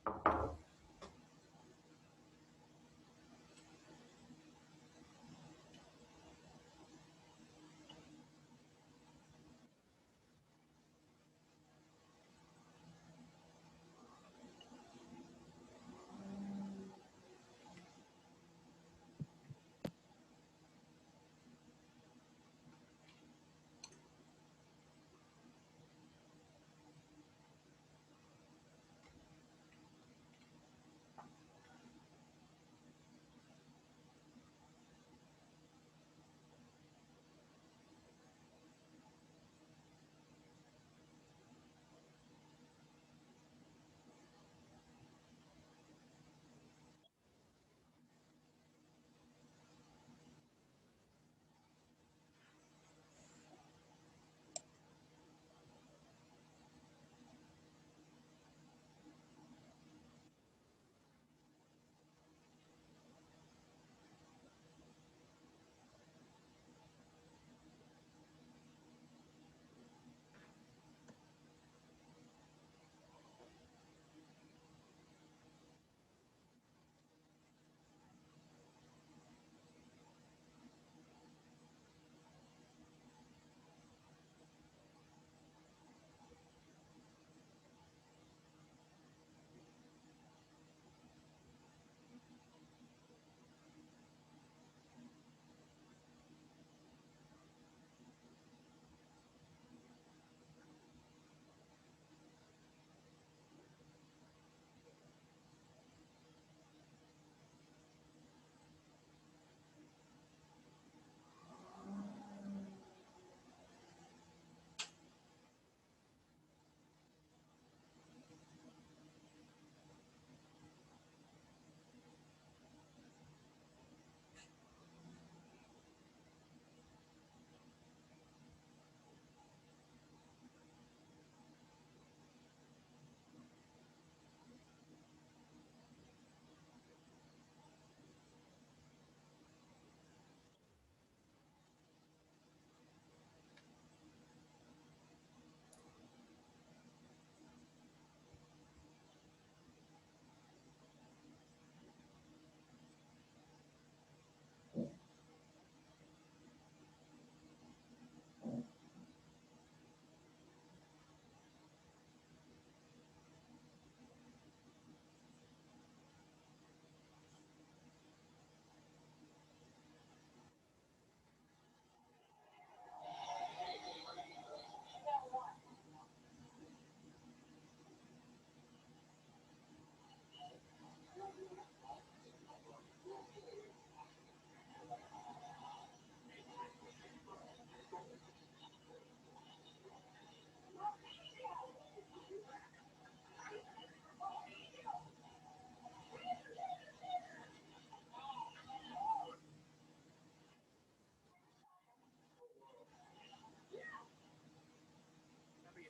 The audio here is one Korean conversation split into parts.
Maybe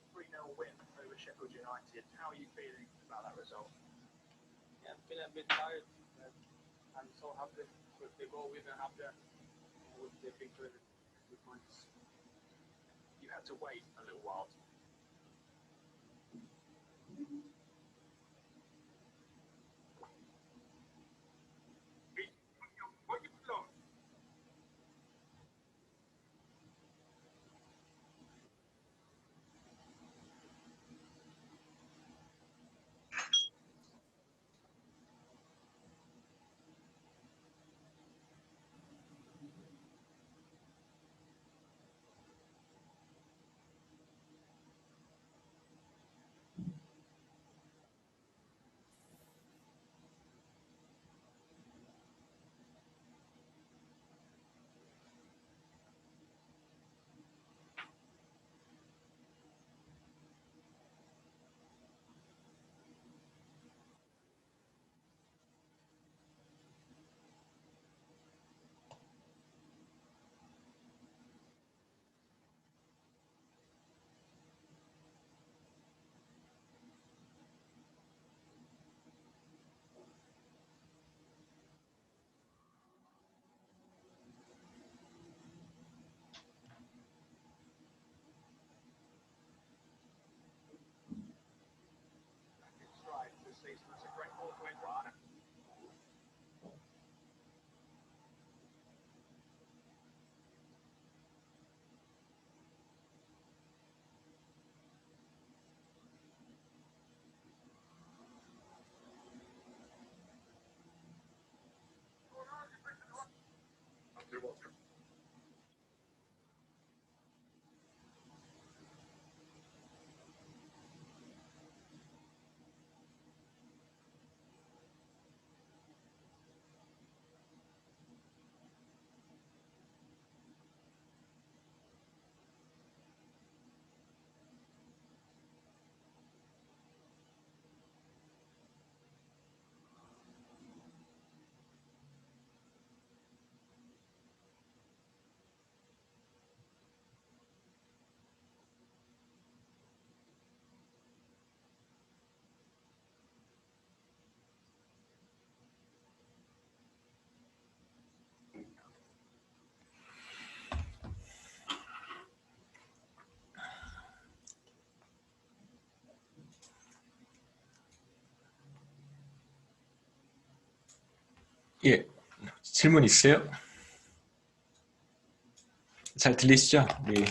a 3-0 win over Sheffield United. How are you feeling about that result? Yeah, I'm feeling a bit tired, but I'm so happy with the goal we didn't have there, with the victory, 3 points. You had to wait a little while. 예, 질문 있어요? 잘 들리시죠? 우리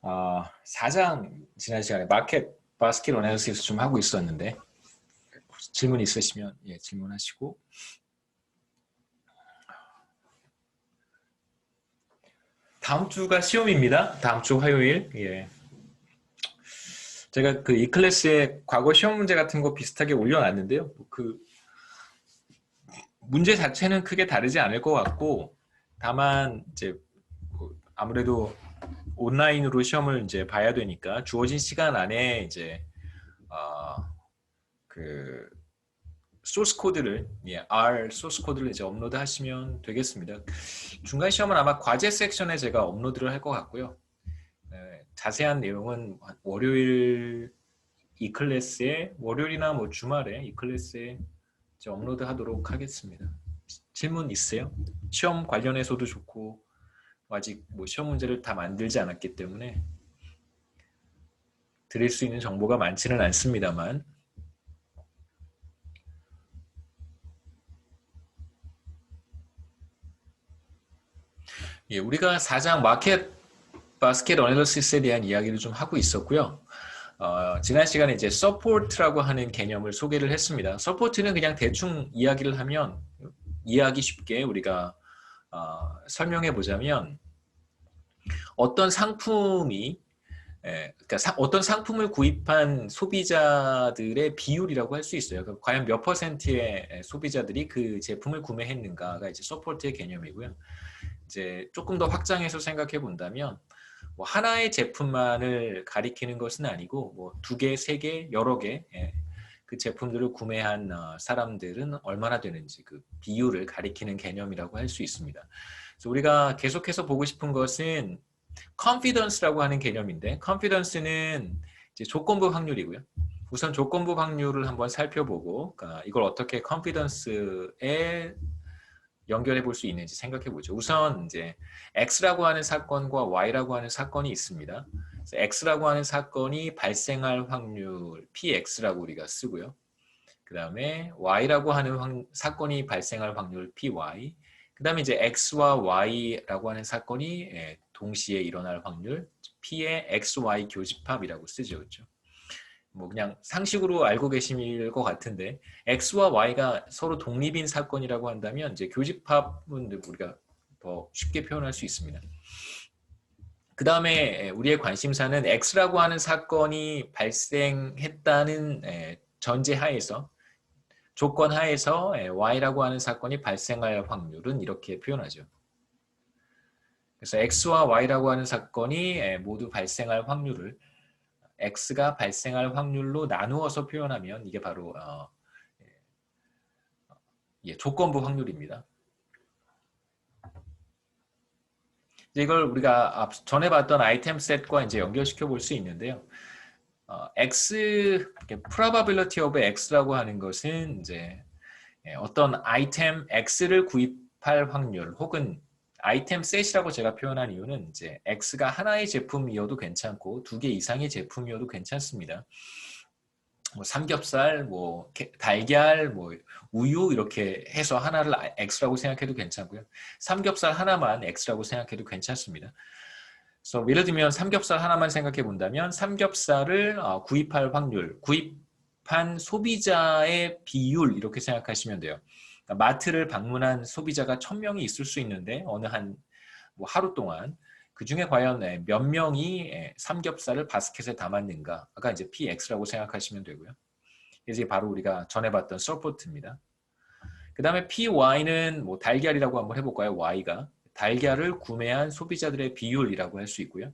4장 지난 시간에 마켓 바스켓 어나리시스 좀 하고 있었는데 질문 있으시면 예, 질문하시고 다음 주가 시험입니다. 다음 주 화요일. 예. 제가 그 이 클래스에 과거 시험 문제 같은 거 비슷하게 올려놨는데요. 그 문제 자체는 크게 다르지 않을 것 같고 다만 이제 아무래도 온라인으로 시험을 이제 봐야 되니까 주어진 시간 안에 이제 그 소스 코드를 R 소스 코드를 이제 업로드 하시면 되겠습니다. 중간 시험은 아마 과제 섹션에 제가 업로드를 할 것 같고요. 자세한 내용은 월요일 이 클래스에 월요일이나 뭐 주말에 이 클래스에 이제 업로드 하도록 하겠습니다. 질문 있어요? 시험 관련해서도 좋고 아직 뭐 시험 문제를 다 만들지 않았기 때문에 드릴 수 있는 정보가 많지는 않습니다만 예, 우리가 4장 마켓 바스켓 어널리시스에 대한 이야기를 좀 하고 있었고요. 지난 시간에 이제 서포트라고 하는 개념을 소개를 했습니다. 서포트는 그냥 대충 이야기를 하면 이해하기 쉽게 우리가 설명해 보자면 어떤 상품이 그러니까 어떤 상품을 구입한 소비자들의 비율이라고 할 수 있어요. 그러니까 과연 몇 퍼센트의 소비자들이 그 제품을 구매했는가가 이제 서포트의 개념이고요. 이제 조금 더 확장해서 생각해 본다면 뭐 하나의 제품만을 가리키는 것은 아니고 뭐 2개, 3개, 여러 개 그 제품들을 구매한 사람들은 얼마나 되는지 그 비율을 가리키는 개념이라고 할 수 있습니다. 그래서 우리가 계속해서 보고 싶은 것은 confidence라고 하는 개념인데 confidence는 이제 조건부 확률이고요. 우선 조건부 확률을 한번 살펴보고 그러니까 이걸 어떻게 confidence에 연결해 볼 수 있는지 생각해 보죠. 우선 이제 X라고 하는 사건과 Y라고 하는 사건이 있습니다. 그래서 X라고 하는 사건이 발생할 확률 PX라고 우리가 쓰고요. 그 다음에 Y라고 하는 사건이 발생할 확률 PY. 그 다음에 이제 X와 Y라고 하는 사건이 동시에 일어날 확률 P의 XY 교집합이라고 쓰죠. 그렇죠? 뭐 그냥 상식으로 알고 계실 것 같은데 X와 Y가 서로 독립인 사건이라고 한다면 이제 교집합은 우리가 더 쉽게 표현할 수 있습니다. 그 다음에 우리의 관심사는 X라고 하는 사건이 발생했다는 전제하에서 조건 하에서 Y라고 하는 사건이 발생할 확률은 이렇게 표현하죠. 그래서 X와 Y라고 하는 사건이 모두 발생할 확률을 X가 발생할 확률로 나누어서 표현하면 이게 바로 조건부 확률입니다. 이걸 우리가 전에 봤던 아이템 셋과 이제 연결시켜 볼 수 있는데요. X, probability of X라고 하는 것은 이제 어떤 아이템 X를 구입할 확률 혹은 아이템 셋이라고 제가 표현한 이유는 이제 X가 하나의 제품이어도 괜찮고 2개 이상의 제품이어도 괜찮습니다. 뭐 삼겹살, 뭐 달걀, 뭐 우유 이렇게 해서 하나를 X라고 생각해도 괜찮고요. 삼겹살 하나만 X라고 생각해도 괜찮습니다. 그래서 예를 들면 삼겹살 하나만 생각해 본다면 삼겹살을 구입할 확률, 구입한 소비자의 비율 이렇게 생각하시면 돼요. 그러니까 마트를 방문한 소비자가 1000명이 있을 수 있는데 어느 뭐 하루 동안 그 중에 과연 몇 명이 삼겹살을 바스켓에 담았는가? 아까 이제 PX라고 생각하시면 되고요. 이게 바로 우리가 전에 봤던 서포트입니다. 그 다음에 PY는 뭐 달걀이라고 한번 해볼까요? Y가 달걀을 구매한 소비자들의 비율이라고 할 수 있고요.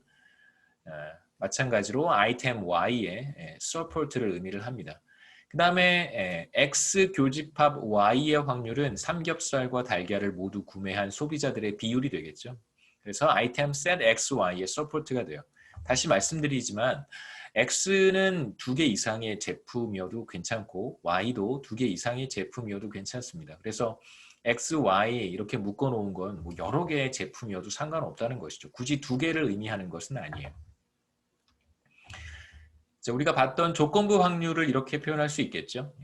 마찬가지로 아이템 Y의 서포트를 의미를 합니다. 그 다음에 X 교집합 Y의 확률은 삼겹살과 달걀을 모두 구매한 소비자들의 비율이 되겠죠. 그래서 아이템 set XY의 서포트가 돼요. 다시 말씀드리지만 X는 2개 이상의 제품이어도 괜찮고 Y도 2개 이상의 제품이어도 괜찮습니다. 그래서 X, Y 이렇게 묶어놓은 건 뭐 여러 개의 제품이어도 상관없다는 것이죠. 굳이 2개를 의미하는 것은 아니에요. 자, 우리가 봤던 조건부 확률을 이렇게 표현할 수 있겠죠.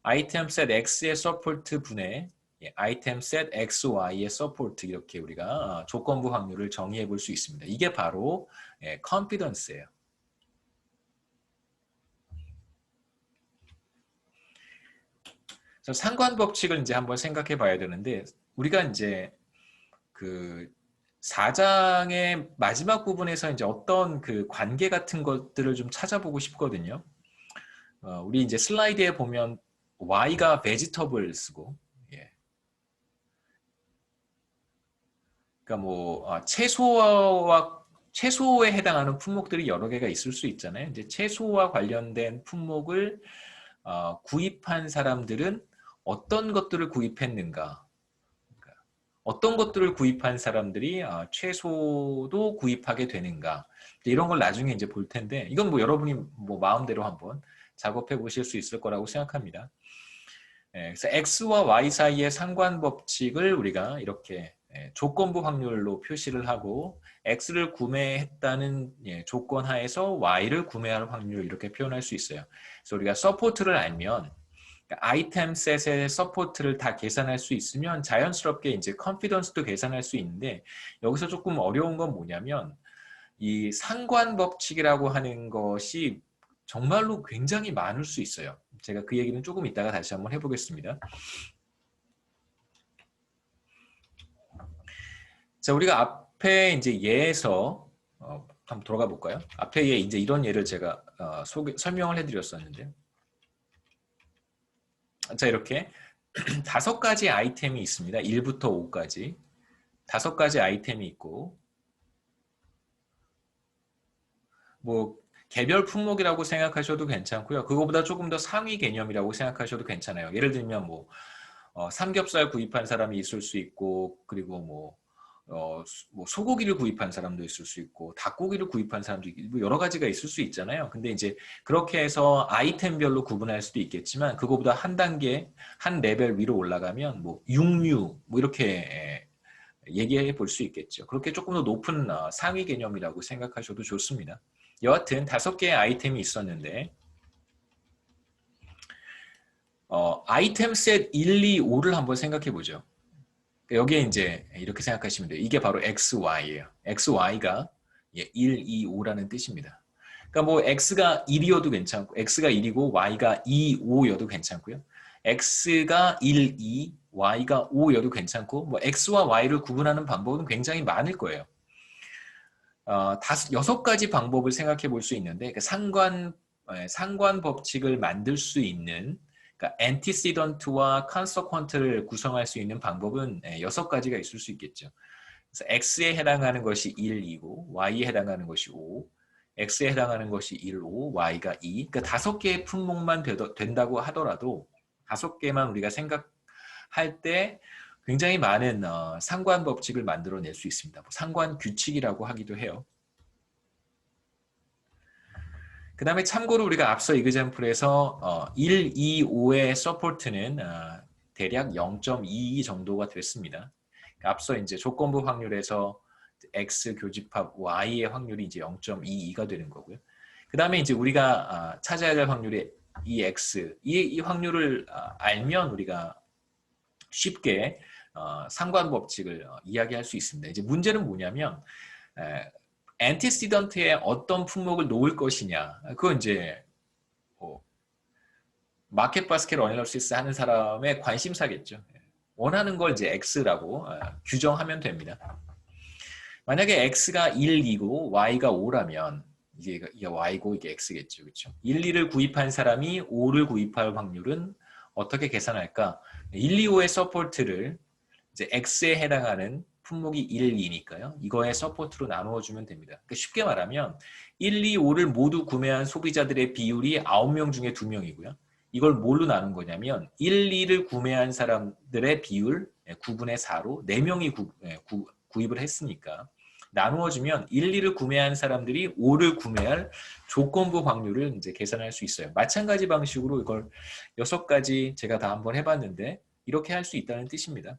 아이템 set X의 서포트 분의 아이템 set XY의 서포트 이렇게 우리가 조건부 확률을 정의해 볼 수 있습니다. 이게 바로 confidence예요. 그래서 상관 법칙을 이제 한번 생각해 봐야 되는데 우리가 이제 그 4장의 마지막 부분에서 이제 어떤 그 관계 같은 것들을 좀 찾아보고 싶거든요. 우리 이제 슬라이드에 보면 Y가 vegetables고, 예. 그러니까 뭐 채소에 해당하는 품목들이 여러 개가 있을 수 있잖아요. 이제 채소와 관련된 품목을 구입한 사람들은 어떤 것들을 구입했는가? 어떤 것들을 구입한 사람들이 채소도 구입하게 되는가? 이런 걸 나중에 이제 볼 텐데 이건 뭐 여러분이 뭐 마음대로 한번 작업해 보실 수 있을 거라고 생각합니다. 그래서 X와 Y 사이의 상관 법칙을 우리가 이렇게 조건부 확률로 표시를 하고 X를 구매했다는 조건 하에서 Y를 구매할 확률 이렇게 표현할 수 있어요. 그래서 우리가 서포트를 알면 아이템 셋의 서포트를 다 계산할 수 있으면 자연스럽게 이제 컨피던스도 계산할 수 있는데 여기서 조금 어려운 건 뭐냐면 이 상관 법칙이라고 하는 것이 정말로 굉장히 많을 수 있어요. 제가 그 얘기는 조금 이따가 다시 한번 해보겠습니다. 자, 우리가 앞에 이제 예에서 한번 돌아가 볼까요? 앞에 예 이제 이런 예를 제가 설명을 해드렸었는데, 자 이렇게 5가지 아이템이 있습니다. 1부터 5까지 5가지 아이템이 있고, 뭐 개별 품목이라고 생각하셔도 괜찮고요. 그거보다 조금 더 상위 개념이라고 생각하셔도 괜찮아요. 예를 들면 뭐 삼겹살 구입한 사람이 있을 수 있고, 그리고 뭐 소고기를 구입한 사람도 있을 수 있고, 닭고기를 구입한 사람도 있고, 여러 가지가 있을 수 있잖아요. 근데 이제 그렇게 해서 아이템별로 구분할 수도 있겠지만, 그거보다 한 단계, 한 레벨 위로 올라가면 뭐 육류 뭐 이렇게 얘기해 볼 수 있겠죠. 그렇게 조금 더 높은 상위 개념이라고 생각하셔도 좋습니다. 여하튼 5개의 아이템이 있었는데 아이템 셋 1, 2, 5를 한번 생각해 보죠. 여기에 이제 이렇게 생각하시면 돼요. 이게 바로 XY예요. XY가 1, 2, 5라는 뜻입니다. 그러니까 뭐 X가 1이어도 괜찮고, X가 1이고 Y가 2, 5여도 괜찮고요. X가 1, 2, Y가 5여도 괜찮고, 뭐 X와 Y를 구분하는 방법은 굉장히 많을 거예요. 6가지 방법을 생각해 볼 수 있는데, 상관 법칙을 만들 수 있는, 그러니까 antecedent와 consequent를 구성할 수 있는 방법은 6가지가 있을 수 있겠죠. 그래서 X에 해당하는 것이 1, 2고, Y에 해당하는 것이 5, X에 해당하는 것이 1, 5, Y가 2. 그러니까 5개의 품목만 된다고 하더라도 5개만 우리가 생각할 때 굉장히 많은 상관 법칙을 만들어낼 수 있습니다. 상관 규칙이라고 하기도 해요. 그 다음에 참고로 우리가 앞서 이그젬플에서 1, 2, 5의 서포트는 대략 0.22 정도가 됐습니다. 앞서 이제 조건부 확률에서 X 교집합 Y의 확률이 이제 0.22가 되는 거고요. 그 다음에 이제 우리가 찾아야 될 확률이 이 X, 이 확률을 알면 우리가 쉽게 상관 법칙을 이야기할 수 있습니다. 이제 문제는 뭐냐면 antecedent에 어떤 품목을 놓을 것이냐, 그건 이제 마켓 바스켓 어널리시스 하는 사람의 관심사겠죠. 원하는 걸 이제 X라고 규정하면 됩니다. 만약에 X가 1, 2고 Y가 5라면 이게 Y고 이게 X겠죠. 그렇죠? 1, 2를 구입한 사람이 5를 구입할 확률은 어떻게 계산할까? 1, 2, 5의 서포트를 이제 X에 해당하는 품목이 1, 2니까요. 이거의 서포트로 나누어 주면 됩니다. 그러니까 쉽게 말하면 1, 2, 5를 모두 구매한 소비자들의 비율이 9명 중에 2명이고요. 이걸 뭘로 나눈 거냐면 1, 2를 구매한 사람들의 비율 9분의 4로 4명이 구입을 했으니까 나누어주면 1, 2를 구매한 사람들이 5를 구매할 조건부 확률을 이제 계산할 수 있어요. 마찬가지 방식으로 이걸 6가지 제가 다 한번 해봤는데 이렇게 할 수 있다는 뜻입니다.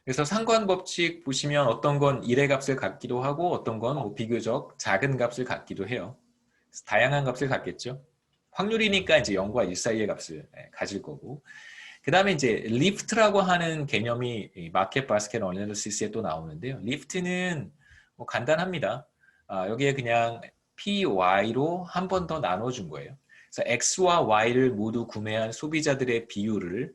그래서 상관 법칙 보시면 어떤 건 1의 값을 갖기도 하고 어떤 건 뭐 비교적 작은 값을 갖기도 해요. 다양한 값을 갖겠죠. 확률이니까 이제 0과 1 사이의 값을 가질 거고, 그 다음에 이제 리프트라고 하는 개념이 마켓 바스켓 어널리시스에 또 나오는데요. 리프트는 뭐 간단합니다. 여기에 그냥 PY로 한 번 더 나눠준 거예요. 그래서 X와 Y를 모두 구매한 소비자들의 비율을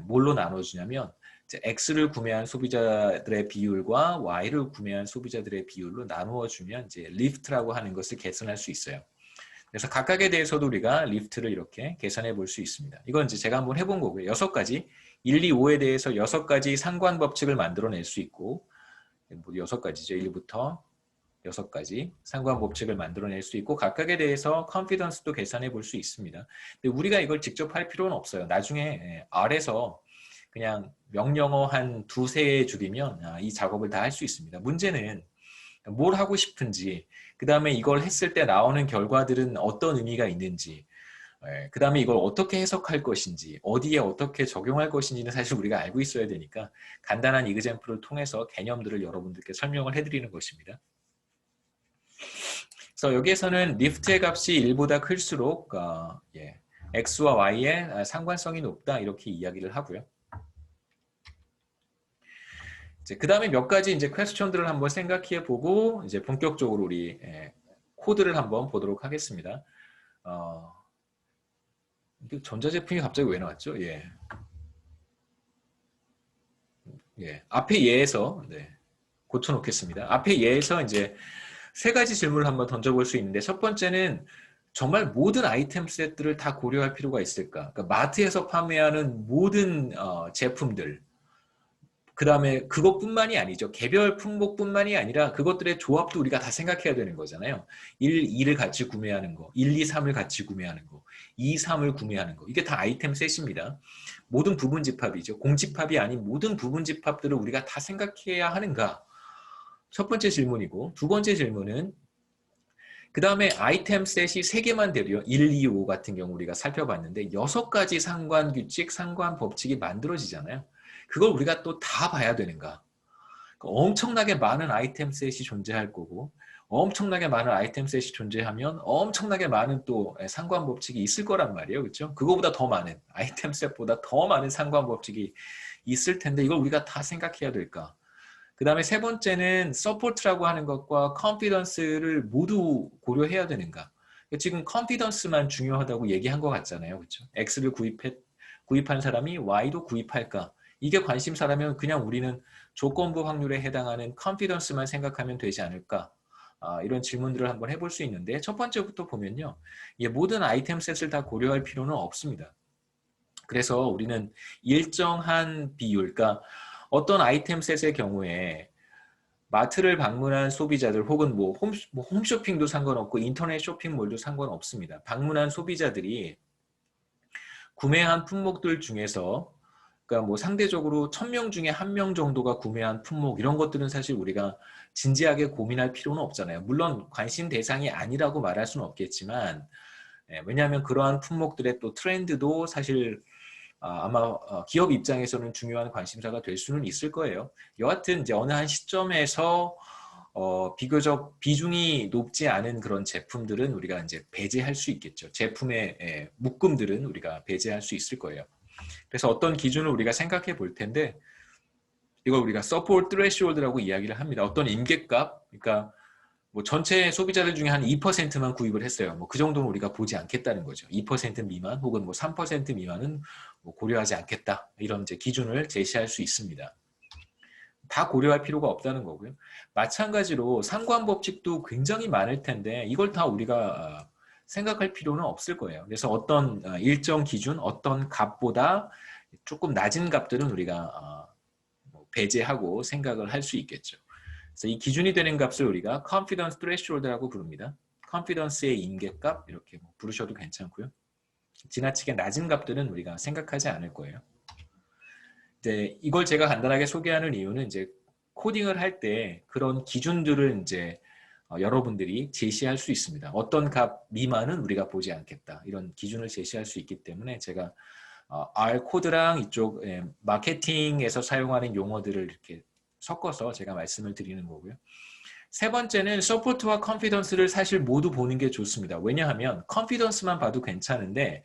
뭘로 나눠주냐면 X를 구매한 소비자들의 비율과 Y를 구매한 소비자들의 비율로 나누어주면 이제 리프트라고 하는 것을 계산할 수 있어요. 그래서 각각에 대해서도 우리가 리프트를 이렇게 계산해 볼 수 있습니다. 이건 이제 제가 한번 해본 거고요. 6가지, 1, 2, 5에 대해서 6가지 상관 법칙을 만들어낼 수 있고, 뭐 6가지죠. 1부터 6가지 상관 법칙을 만들어낼 수 있고, 각각에 대해서 컨피던스도 계산해 볼 수 있습니다. 근데 우리가 이걸 직접 할 필요는 없어요. 나중에 R에서 그냥 명령어 한 2-3개 죽이면 이 작업을 다 할 수 있습니다. 문제는 뭘 하고 싶은지, 그 다음에 이걸 했을 때 나오는 결과들은 어떤 의미가 있는지, 그 다음에 이걸 어떻게 해석할 것인지, 어디에 어떻게 적용할 것인지는 사실 우리가 알고 있어야 되니까 간단한 이그젬플을 통해서 개념들을 여러분들께 설명을 해드리는 것입니다. 그래서 여기에서는 리프트의 값이 1보다 클수록 X와 Y의 상관성이 높다 이렇게 이야기를 하고요. 그 다음에 몇 가지 이제 퀘스천들을 한번 생각해 보고 이제 본격적으로 우리 코드를 한번 보도록 하겠습니다. 전자제품이 갑자기 왜 나왔죠? 앞에 예에서 고쳐놓겠습니다. 앞에 예에서 이제 3가지 질문을 한번 던져볼 수 있는데 첫 번째는 정말 모든 아이템 셋들을 다 고려할 필요가 있을까? 그러니까 마트에서 판매하는 모든 제품들, 그 다음에 그것뿐만이 아니죠. 개별 품목뿐만이 아니라 그것들의 조합도 우리가 다 생각해야 되는 거잖아요. 1, 2를 같이 구매하는 거, 1, 2, 3을 같이 구매하는 거, 2, 3을 구매하는 거. 이게 다 아이템 셋입니다. 모든 부분집합이죠. 공집합이 아닌 모든 부분집합들을 우리가 다 생각해야 하는가? 첫 번째 질문이고, 두 번째 질문은 그 다음에 아이템 셋이 3개만 되려 1, 2, 5 같은 경우 우리가 살펴봤는데 6가지 상관규칙, 상관법칙이 만들어지잖아요. 그걸 우리가 또 다 봐야 되는가? 엄청나게 많은 아이템 셋이 존재할 거고 엄청나게 많은 아이템 셋이 존재하면 엄청나게 많은 또 상관법칙이 있을 거란 말이에요. 그렇죠? 그거보다 더 많은 아이템 셋보다 더 많은 상관법칙이 있을 텐데 이걸 우리가 다 생각해야 될까? 그 다음에 3번째는 서포트라고 하는 것과 컨피던스를 모두 고려해야 되는가? 지금 컨피던스만 중요하다고 얘기한 것 같잖아요. 그렇죠? X를 구입한 사람이 Y도 구입할까? 이게 관심사라면 그냥 우리는 조건부 확률에 해당하는 컨피던스만 생각하면 되지 않을까? 이런 질문들을 한번 해볼 수 있는데 첫 번째부터 보면요. 모든 아이템 셋을 다 고려할 필요는 없습니다. 그래서 우리는 일정한 비율, 그러니까 어떤 아이템 셋의 경우에 마트를 방문한 소비자들 혹은 뭐 홈쇼핑도 상관없고 인터넷 쇼핑몰도 상관없습니다. 방문한 소비자들이 구매한 품목들 중에서 그러니까 뭐 상대적으로 1000명 중에 1명 정도가 구매한 품목 이런 것들은 사실 우리가 진지하게 고민할 필요는 없잖아요. 물론 관심 대상이 아니라고 말할 수는 없겠지만 왜냐하면 그러한 품목들의 또 트렌드도 사실 아마 기업 입장에서는 중요한 관심사가 될 수는 있을 거예요. 여하튼 이제 어느 한 시점에서 비교적 비중이 높지 않은 그런 제품들은 우리가 이제 배제할 수 있겠죠. 제품의 묶음들은 우리가 배제할 수 있을 거예요. 그래서 어떤 기준을 우리가 생각해 볼 텐데 이걸 우리가 support threshold라고 이야기를 합니다. 어떤 임계값, 그러니까 뭐 전체 소비자들 중에 한 2%만 구입을 했어요. 뭐 그 정도는 우리가 보지 않겠다는 거죠. 2% 미만 혹은 뭐 3% 미만은 뭐 고려하지 않겠다. 이런 이제 기준을 제시할 수 있습니다. 다 고려할 필요가 없다는 거고요. 마찬가지로 상관법칙도 굉장히 많을 텐데 이걸 다 우리가 생각할 필요는 없을 거예요. 그래서 어떤 일정 기준, 어떤 값보다 조금 낮은 값들은 우리가 배제하고 생각을 할 수 있겠죠. 그래서 이 기준이 되는 값을 우리가 confidence threshold라고 부릅니다. confidence의 임계값 이렇게 부르셔도 괜찮고요. 지나치게 낮은 값들은 우리가 생각하지 않을 거예요. 이제 이걸 제가 간단하게 소개하는 이유는 이제 코딩을 할 때 그런 기준들을 이제 여러분들이 제시할 수 있습니다. 어떤 값 미만은 우리가 보지 않겠다. 이런 기준을 제시할 수 있기 때문에 제가 R 코드랑 이쪽 마케팅에서 사용하는 용어들을 이렇게 섞어서 제가 말씀을 드리는 거고요. 세 번째는 서포트와 컨피던스를 사실 모두 보는 게 좋습니다. 왜냐하면 컨피던스만 봐도 괜찮은데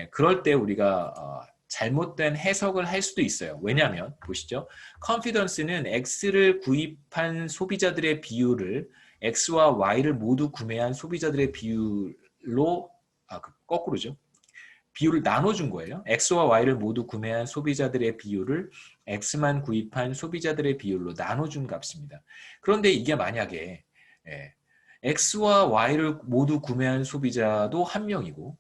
그럴 때 우리가 잘못된 해석을 할 수도 있어요. 왜냐하면 보시죠. confidence는 X를 구입한 소비자들의 비율을 X와 Y를 모두 구매한 소비자들의 비율로 거꾸로죠. 비율을 나눠준 거예요. X와 Y를 모두 구매한 소비자들의 비율을 X만 구입한 소비자들의 비율로 나눠준 값입니다. 그런데 이게 만약에 X와 Y를 모두 구매한 소비자도 한 명이고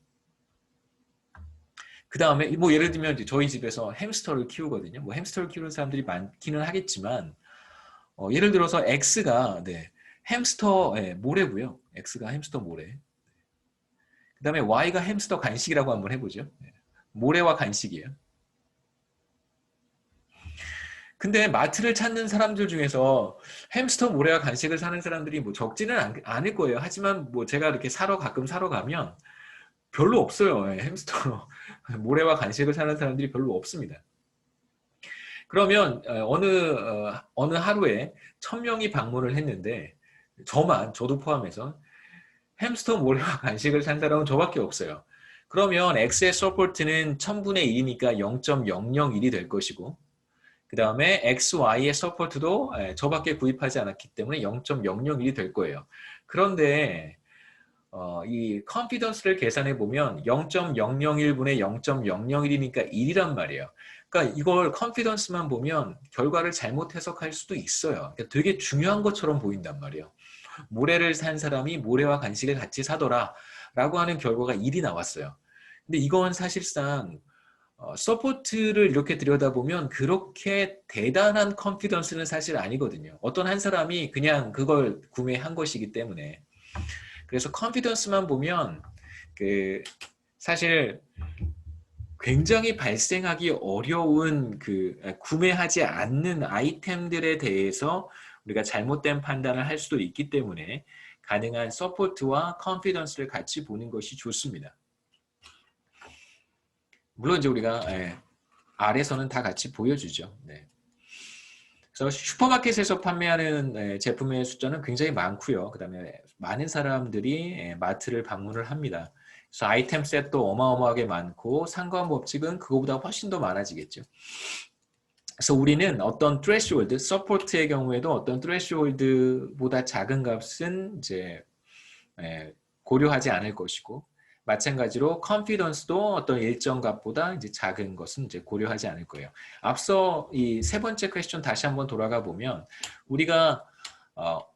그 다음에 뭐 예를 들면 저희 집에서 햄스터를 키우거든요. 뭐 햄스터를 키우는 사람들이 많기는 하겠지만 예를 들어서 X가 햄스터 모래고요. X가 햄스터 모래. 그 다음에 Y가 햄스터 간식이라고 한번 해보죠. 모래와 간식이에요. 근데 마트를 찾는 사람들 중에서 햄스터 모래와 간식을 사는 사람들이 뭐 적지는 않을 거예요. 하지만 뭐 제가 이렇게 가끔 사러 가면 별로 없어요. 햄스터 모래와 간식을 사는 사람들이 별로 없습니다. 그러면 어느 하루에 1000명이 방문을 했는데 저도 포함해서 햄스터 모래와 간식을 산 사람은 저밖에 없어요. 그러면 X의 서포트는 1000분의 1이니까 0.001이 될 것이고 그 다음에 XY의 서포트도 저밖에 구입하지 않았기 때문에 0.001이 될 거예요. 그런데 이 컨피던스를 계산해 보면 0.001분의 0.001이니까 1이란 말이에요. 그러니까 이걸 컨피던스만 보면 결과를 잘못 해석할 수도 있어요. 그러니까 되게 중요한 것처럼 보인단 말이에요. 모래를 산 사람이 모래와 간식을 같이 사더라 라고 하는 결과가 1이 나왔어요. 근데 이건 사실상 서포트를 이렇게 들여다보면 그렇게 대단한 컨피던스는 사실 아니거든요. 어떤 한 사람이 그냥 그걸 구매한 것이기 때문에. 그래서 컨피던스만 보면 사실 굉장히 발생하기 어려운 구매하지 않는 아이템들에 대해서 우리가 잘못된 판단을 할 수도 있기 때문에 가능한 서포트와 컨피던스를 같이 보는 것이 좋습니다. 물론 이제 우리가 아래서는 다 같이 보여주죠. 그래서 슈퍼마켓에서 판매하는 제품의 숫자는 굉장히 많고요. 그 다음에 많은 사람들이 마트를 방문을 합니다. 그래서 아이템 셋도 어마어마하게 많고 상관법칙은 그거보다 훨씬 더 많아지겠죠. 그래서 우리는 어떤 threshold, 서포트의 경우에도 어떤 threshold보다 작은 값은 이제 고려하지 않을 것이고 마찬가지로 confidence도 어떤 일정 값보다 이제 작은 것은 이제 고려하지 않을 거예요. 앞서 이 세 번째 퀘스천 다시 한번 돌아가 보면 우리가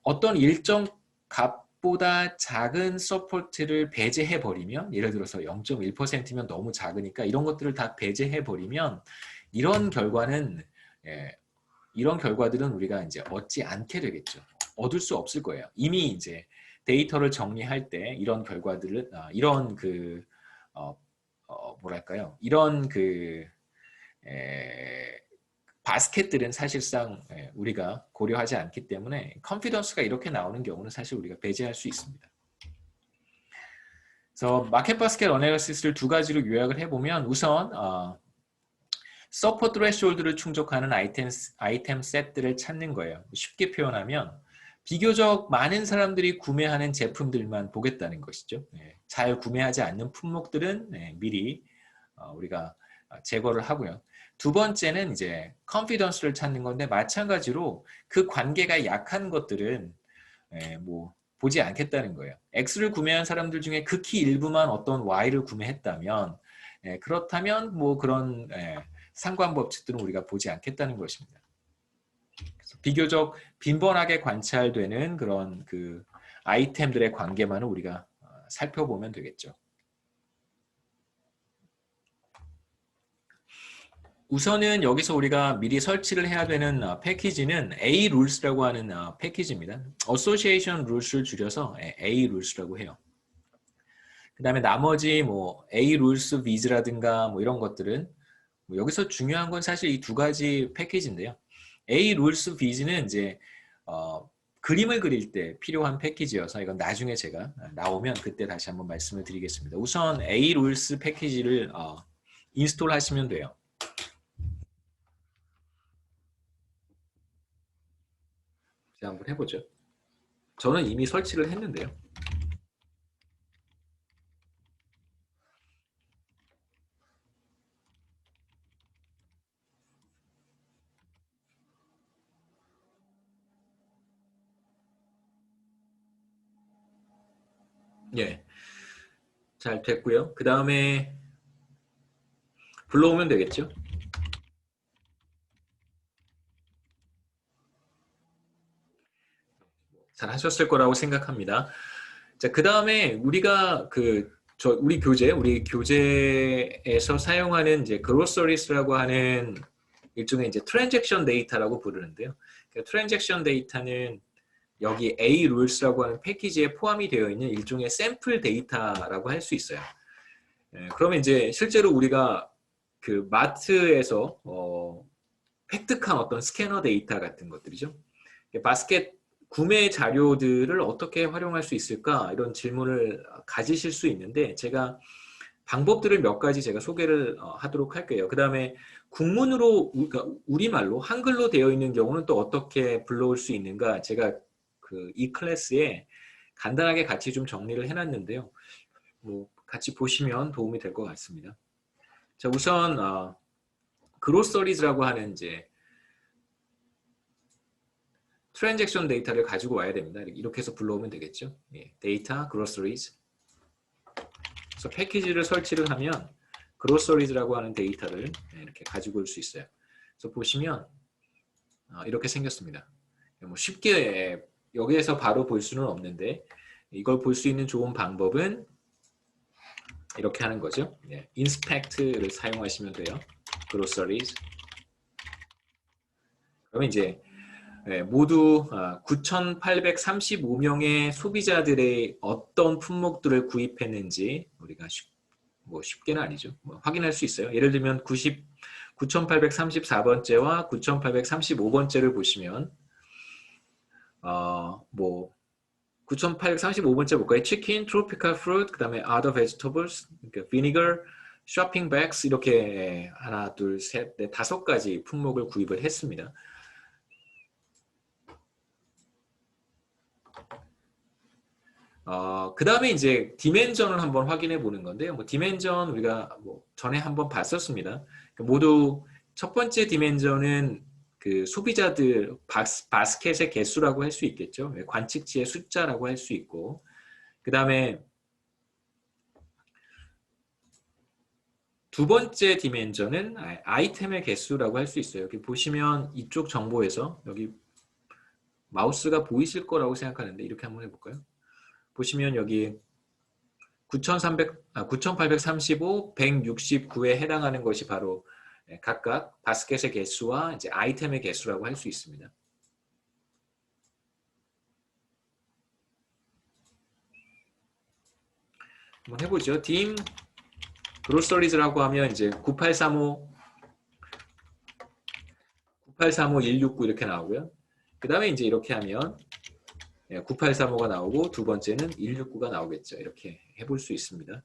어떤 일정 값보다 작은 서포트를 배제해 버리면 예를 들어서 0.1%면 너무 작으니까 이런 것들을 다 배제해 버리면 이런 결과들은 우리가 이제 얻지 않게 되겠죠. 얻을 수 없을 거예요. 이미 이제 데이터를 정리할 때 이런 결과들을 이런 뭐랄까요? 이런 바스켓들은 사실상 우리가 고려하지 않기 때문에 컨피던스가 이렇게 나오는 경우는 사실 우리가 배제할 수 있습니다. 그래서 마켓 바스켓 어널리시스를 두 가지로 요약을 해보면 우선 서포트 threshold를 충족하는 아이템 셋들을 찾는 거예요. 쉽게 표현하면 비교적 많은 사람들이 구매하는 제품들만 보겠다는 것이죠. 잘 구매하지 않는 품목들은 미리 우리가 제거를 하고요. 두 번째는 이제 컨피던스를 찾는 건데 마찬가지로 그 관계가 약한 것들은 뭐 보지 않겠다는 거예요. X를 구매한 사람들 중에 극히 일부만 어떤 Y를 구매했다면 그렇다면 뭐 그런 상관법칙들은 우리가 보지 않겠다는 것입니다. 비교적 빈번하게 관찰되는 그런 아이템들의 관계만은 우리가 살펴보면 되겠죠. 우선은 여기서 우리가 미리 설치를 해야 되는 패키지는 A Rules라고 하는 패키지입니다. Association Rules를 줄여서 A Rules라고 해요. 그 다음에 나머지 뭐 A Rules Wiz라든가 뭐 이런 것들은 뭐 여기서 중요한 건 사실 이 두 가지 패키지인데요. A Rules Wiz는 이제 그림을 그릴 때 필요한 패키지여서 이건 나중에 제가 나오면 그때 다시 한번 말씀을 드리겠습니다. 우선 A Rules 패키지를 인스톨 하시면 돼요. 제가 한번 해보죠. 저는 이미 설치를 했는데요. 예, 잘 됐고요. 그 다음에 불러오면 되겠죠. 잘 하셨을 거라고 생각합니다. 자, 그 다음에 우리가 우리 교재에서 사용하는 이제 groceries,라고 하는 일종의 이제 transaction data라고 부르는데요. 그 transaction data는 여기 A rules라고 하는 패키지에 포함이 되어 있는 일종의 샘플 데이터라고 할 수 있어요. 그러면 이제 실제로 우리가 그 마트에서 획득한 어떤 스캐너 데이터 같은 것들이죠. 바스켓 구매 자료들을 어떻게 활용할 수 있을까? 이런 질문을 가지실 수 있는데 제가 방법들을 몇 가지 제가 소개를 하도록 할게요. 그 다음에 국문으로 그러니까 우리말로 한글로 되어 있는 경우는 또 어떻게 불러올 수 있는가? 제가 이 클래스에 간단하게 같이 좀 정리를 해놨는데요. 뭐 같이 보시면 도움이 될 것 같습니다. 자, 우선 grosseries라고 하는 이제 트랜잭션 데이터를 가지고 와야 됩니다. 이렇게 해서 불러오면 되겠죠. 예, 데이터, groceries. 그래서 패키지를 설치를 하면 grosseries라고 하는 데이터를 이렇게 가지고 올 수 있어요. 그래서 보시면 이렇게 생겼습니다. 뭐 쉽게 여기에서 바로 볼 수는 없는데 이걸 볼 수 있는 좋은 방법은 이렇게 하는 거죠. 예, inspect를 사용하시면 돼요. groceries. 그러면 이제 모두 9,835명의 소비자들의 어떤 품목들을 구입했는지 우리가 쉽게는 아니죠. 확인할 수 있어요. 예를 들면 9,834번째와 9,835번째를 보시면 9,835번째 볼까요? 치킨, 트로피칼 프루트, 그 다음에 other vegetables, 그러니까 vinegar, shopping bags 이렇게 하나, 둘, 셋, 넷, 5가지 품목을 구입을 했습니다. 그 다음에 이제 디멘전을 한번 확인해 보는 건데요. 디멘전 우리가 전에 한번 봤었습니다. 모두 첫 번째 디멘전은 그 소비자들 바스켓의 개수라고 할 수 있겠죠. 관측지의 숫자라고 할 수 있고, 그 다음에 두 번째 디멘전은 아이템의 개수라고 할 수 있어요. 여기 보시면 이쪽 정보에서 여기 마우스가 보이실 거라고 생각하는데 이렇게 한번 해볼까요? 보시면 여기 9,835, 169에 해당하는 것이 바로 각각 바스켓의 개수와 이제 아이템의 개수라고 할 수 있습니다. 한번 해보죠. dim grosseries라고 하면 이제 9835,169 이렇게 나오고요. 그 다음에 이제 이렇게 하면 9835가 나오고 두 번째는 169가 나오겠죠. 이렇게 해볼 수 있습니다.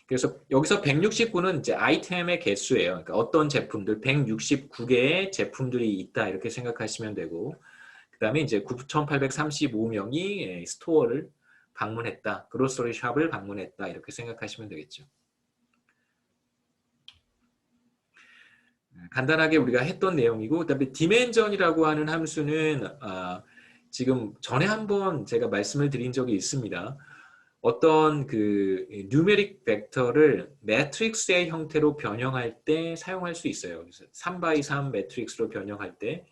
그래서 여기서 169는 이제 아이템의 개수예요. 그러니까 어떤 제품들 169개의 제품들이 있다 이렇게 생각하시면 되고, 그 다음에 이제 9,835명이 스토어를 방문했다, 그로서리 샵을 방문했다 이렇게 생각하시면 되겠죠. 간단하게 우리가 했던 내용이고, 그다음에 디멘전이라고 하는 함수는 지금 전에 한번 제가 말씀을 드린 적이 있습니다. 어떤 그 뉴메릭 벡터를 매트릭스의 형태로 변형할 때 사용할 수 있어요. 그래서 3x3 매트릭스로 변형할 때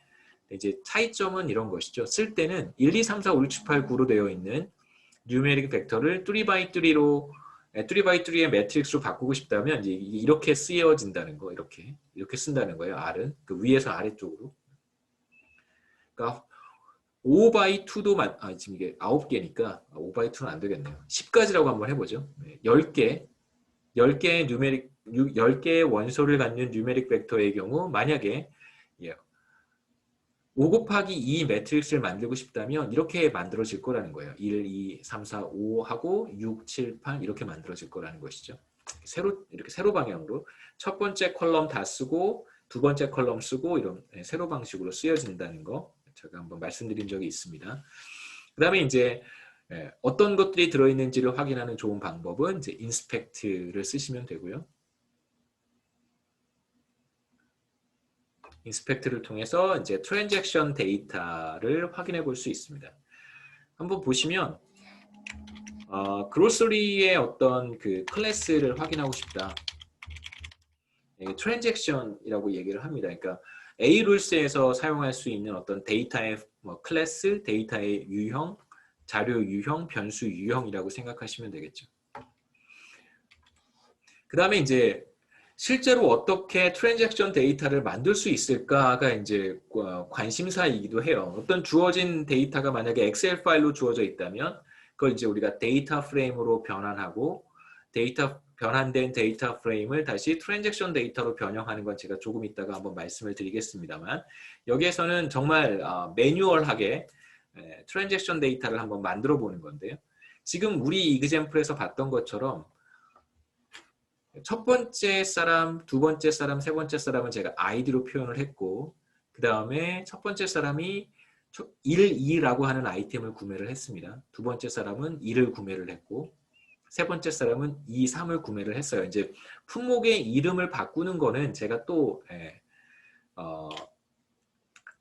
이제 차이점은 이런 것이죠. 쓸 때는 1, 2, 3, 4, 5, 6, 7, 8, 9로 되어 있는 뉴메릭 벡터를 3x3의 매트릭스로 바꾸고 싶다면 이제 이렇게 쓰여진다는 거, 이렇게 쓴다는 거예요. R은 그 위에서 아래쪽으로. 그러니까 5x2도 지금 이게 9개니까 5x2는 안 되겠네요. 10가지라고 한번 해보죠. 10개의 원소를 갖는 뉴메릭 벡터의 경우 만약에 5 곱하기 2 매트릭스를 만들고 싶다면 이렇게 만들어질 거라는 거예요. 1, 2, 3, 4, 5 하고 6, 7, 8 이렇게 만들어질 거라는 것이죠. 이렇게 세로 방향으로 첫 번째 컬럼 다 쓰고 두 번째 컬럼 쓰고 이런 세로 방식으로 쓰여진다는 거 제가 한번 말씀드린 적이 있습니다. 그 다음에 이제 어떤 것들이 들어있는지를 확인하는 좋은 방법은 이제 inspect를 쓰시면 되고요. 인스펙트를 통해서 이제 트랜잭션 데이터를 확인해 볼 수 있습니다. 한번 보시면 그로서리의 어떤 그 클래스를 확인하고 싶다. 트랜잭션이라고 얘기를 합니다. 그러니까 A 룰스에서 사용할 수 있는 어떤 데이터의 뭐 클래스, 데이터의 유형, 자료 유형, 변수 유형이라고 생각하시면 되겠죠. 그 다음에 이제 실제로 어떻게 트랜잭션 데이터를 만들 수 있을까가 이제 관심사이기도 해요. 어떤 주어진 데이터가 만약에 엑셀 파일로 주어져 있다면 그걸 이제 우리가 데이터 프레임으로 변환하고 변환된 데이터 프레임을 다시 트랜잭션 데이터로 변형하는 건 제가 조금 이따가 한번 말씀을 드리겠습니다만 여기에서는 정말 매뉴얼하게 트랜잭션 데이터를 한번 만들어 보는 건데요. 지금 우리 이그젬플에서 봤던 것처럼 첫 번째 사람, 두 번째 사람, 세 번째 사람은 제가 아이디로 표현을 했고 그 다음에 첫 번째 사람이 1, 2라고 하는 아이템을 구매를 했습니다. 두 번째 사람은 2를 구매를 했고 세 번째 사람은 2, 3을 구매를 했어요. 이제 품목의 이름을 바꾸는 거는 제가 또